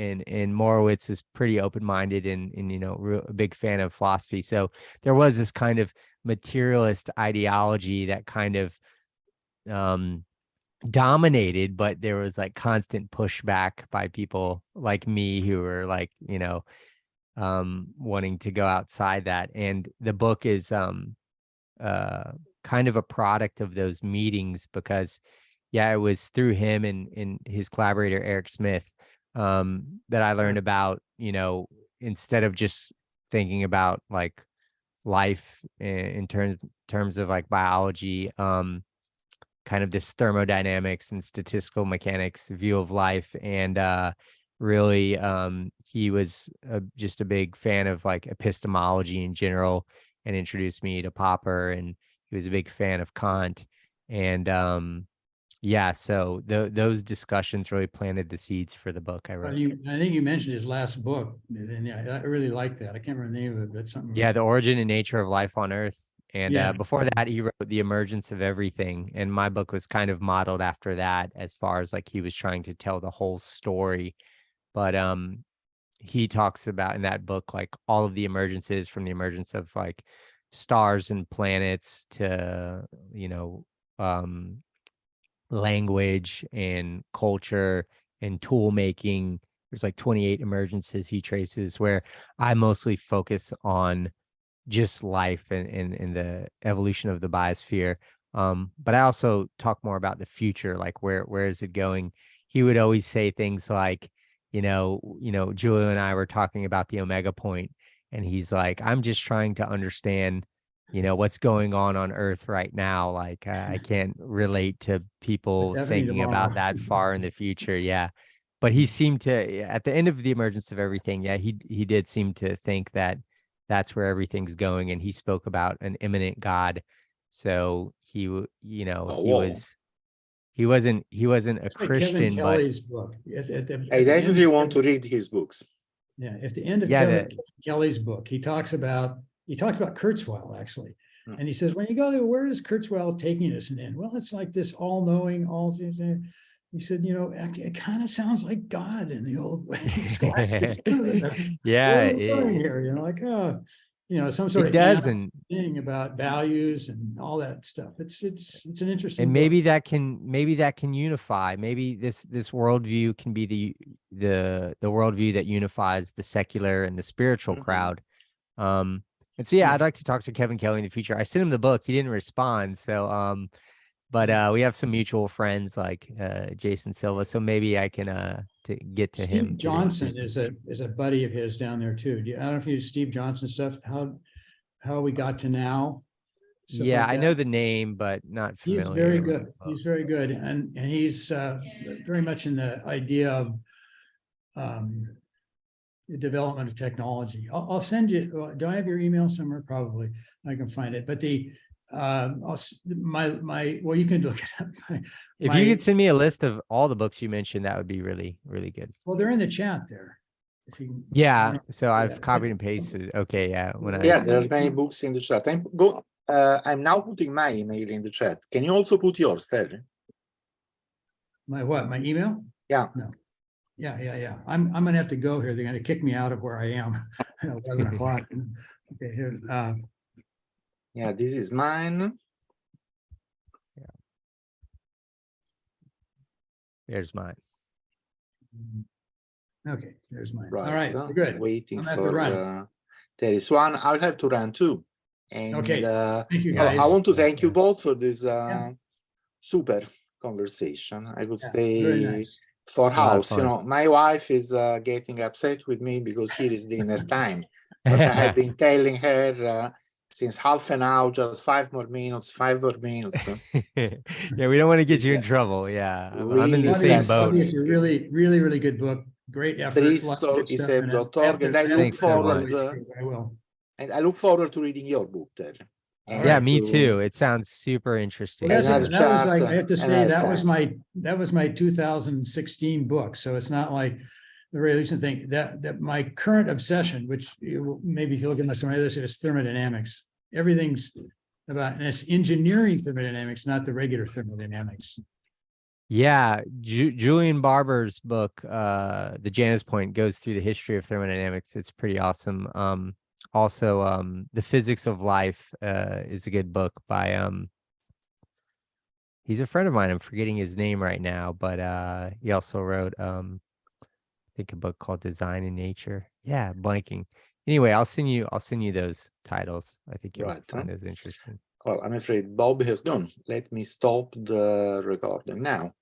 Morowitz is pretty open-minded and a big fan of philosophy. So there was this kind of materialist ideology that kind of dominated, but there was like constant pushback by people like me who were like wanting to go outside that. And the book is kind of a product of those meetings, because it was through him and his collaborator Eric Smith that I learned about instead of just thinking about like life in terms of like biology, kind of this thermodynamics and statistical mechanics view of life. And really he was just a big fan of like epistemology in general, and introduced me to Popper, and he was a big fan of Kant. And so those discussions really planted the seeds for the book I wrote. I think you mentioned his last book, and I really like that. I can't remember the name of it, but something. Yeah, The Origin and Nature of Life on Earth. And before that, he wrote The Emergence of Everything. And my book was kind of modeled after that, as far as like he was trying to tell the whole story. But he talks about in that book like all of the emergences, from the emergence of like stars and planets to language and culture and tool making. There's like 28 emergences he traces, where I mostly focus on just life and the evolution of the biosphere. But I also talk more about the future, like where is it going? He would always say things like, Julia and I were talking about the omega point, and he's like, I'm just trying to understand, what's going on Earth right now. Like I can't relate to people thinking about that far in the future. Yeah. But he seemed to, at the end of The Emergence of Everything, he did seem to think that that's where everything's going. And he spoke about an immanent God. So he wasn't a Christian, Kevin Kelly's book. I definitely want to read his books. Yeah, at the end of Kevin Kelly's book, he talks about Kurzweil, actually. And he says, when you go there, where is Kurzweil taking us? And then, well, it's like this all-knowing, all things. He said, it kind of sounds like God in the old way. Yeah. Here, like, oh. some sort It of does, and thing about values and all that stuff. It's an interesting book. maybe that can unify. Maybe this worldview can be the worldview that unifies the secular and the spiritual crowd. And so yeah, I'd like to talk to Kevin Kelly in the future. I sent him the book. He didn't respond. So but we have some mutual friends like Jason Silva. So maybe I can to get to him. Steve Johnson is a buddy of his down there too. I don't know if you Steve Johnson stuff, how we got to now. Yeah, like I know the name, but not familiar. He's very good. He's very good. And he's very much in the idea of the development of technology. I'll send you, do I have your email somewhere? Probably I can find it, but well, you can look it up. If you could send me a list of all the books you mentioned, that would be really, really good. Well, they're in the chat there. Yeah, so I've copied and pasted. Okay, yeah. There are many books in the chat. I'm now putting my email in the chat. Can you also put yours there? My what? My email? Yeah. No. Yeah. I'm gonna have to go here. They're gonna kick me out of where I am at 11 o'clock. Okay, here. Yeah, this is mine. Yeah. There's mine. Okay, there's mine. Right. All right, we're good. Waiting for there is one. I'll have to run too. And okay, thank you guys. I want to thank you both for this super conversation. I could stay for hours. My wife is getting upset with me because here is dinner time. But I have been telling her since half an hour, just 5 more minutes. Yeah, we don't want to get you in trouble. Yeah, I'm in the same boat. It's a really, really, really good book. Great effort. Bristol.org, and I look forward. I will. And I look forward to reading your book there. Yeah, me too. It sounds super interesting. Well, I have to say that was my 2016 book. So it's not like the really recent thing. That my current obsession, which maybe if you look at some others, is thermodynamics. Everything's about, and it's engineering thermodynamics, not the regular thermodynamics. Yeah, Julian Barber's book, The Janus Point, goes through the history of thermodynamics. It's pretty awesome. Also, The Physics of Life is a good book by he's a friend of mine. I'm forgetting his name right now, but he also wrote I think a book called Design in Nature. Yeah, blanking. Anyway, I'll send you those titles. I think you'll find those interesting. Well, I'm afraid Bob has gone. Let me stop the recording now.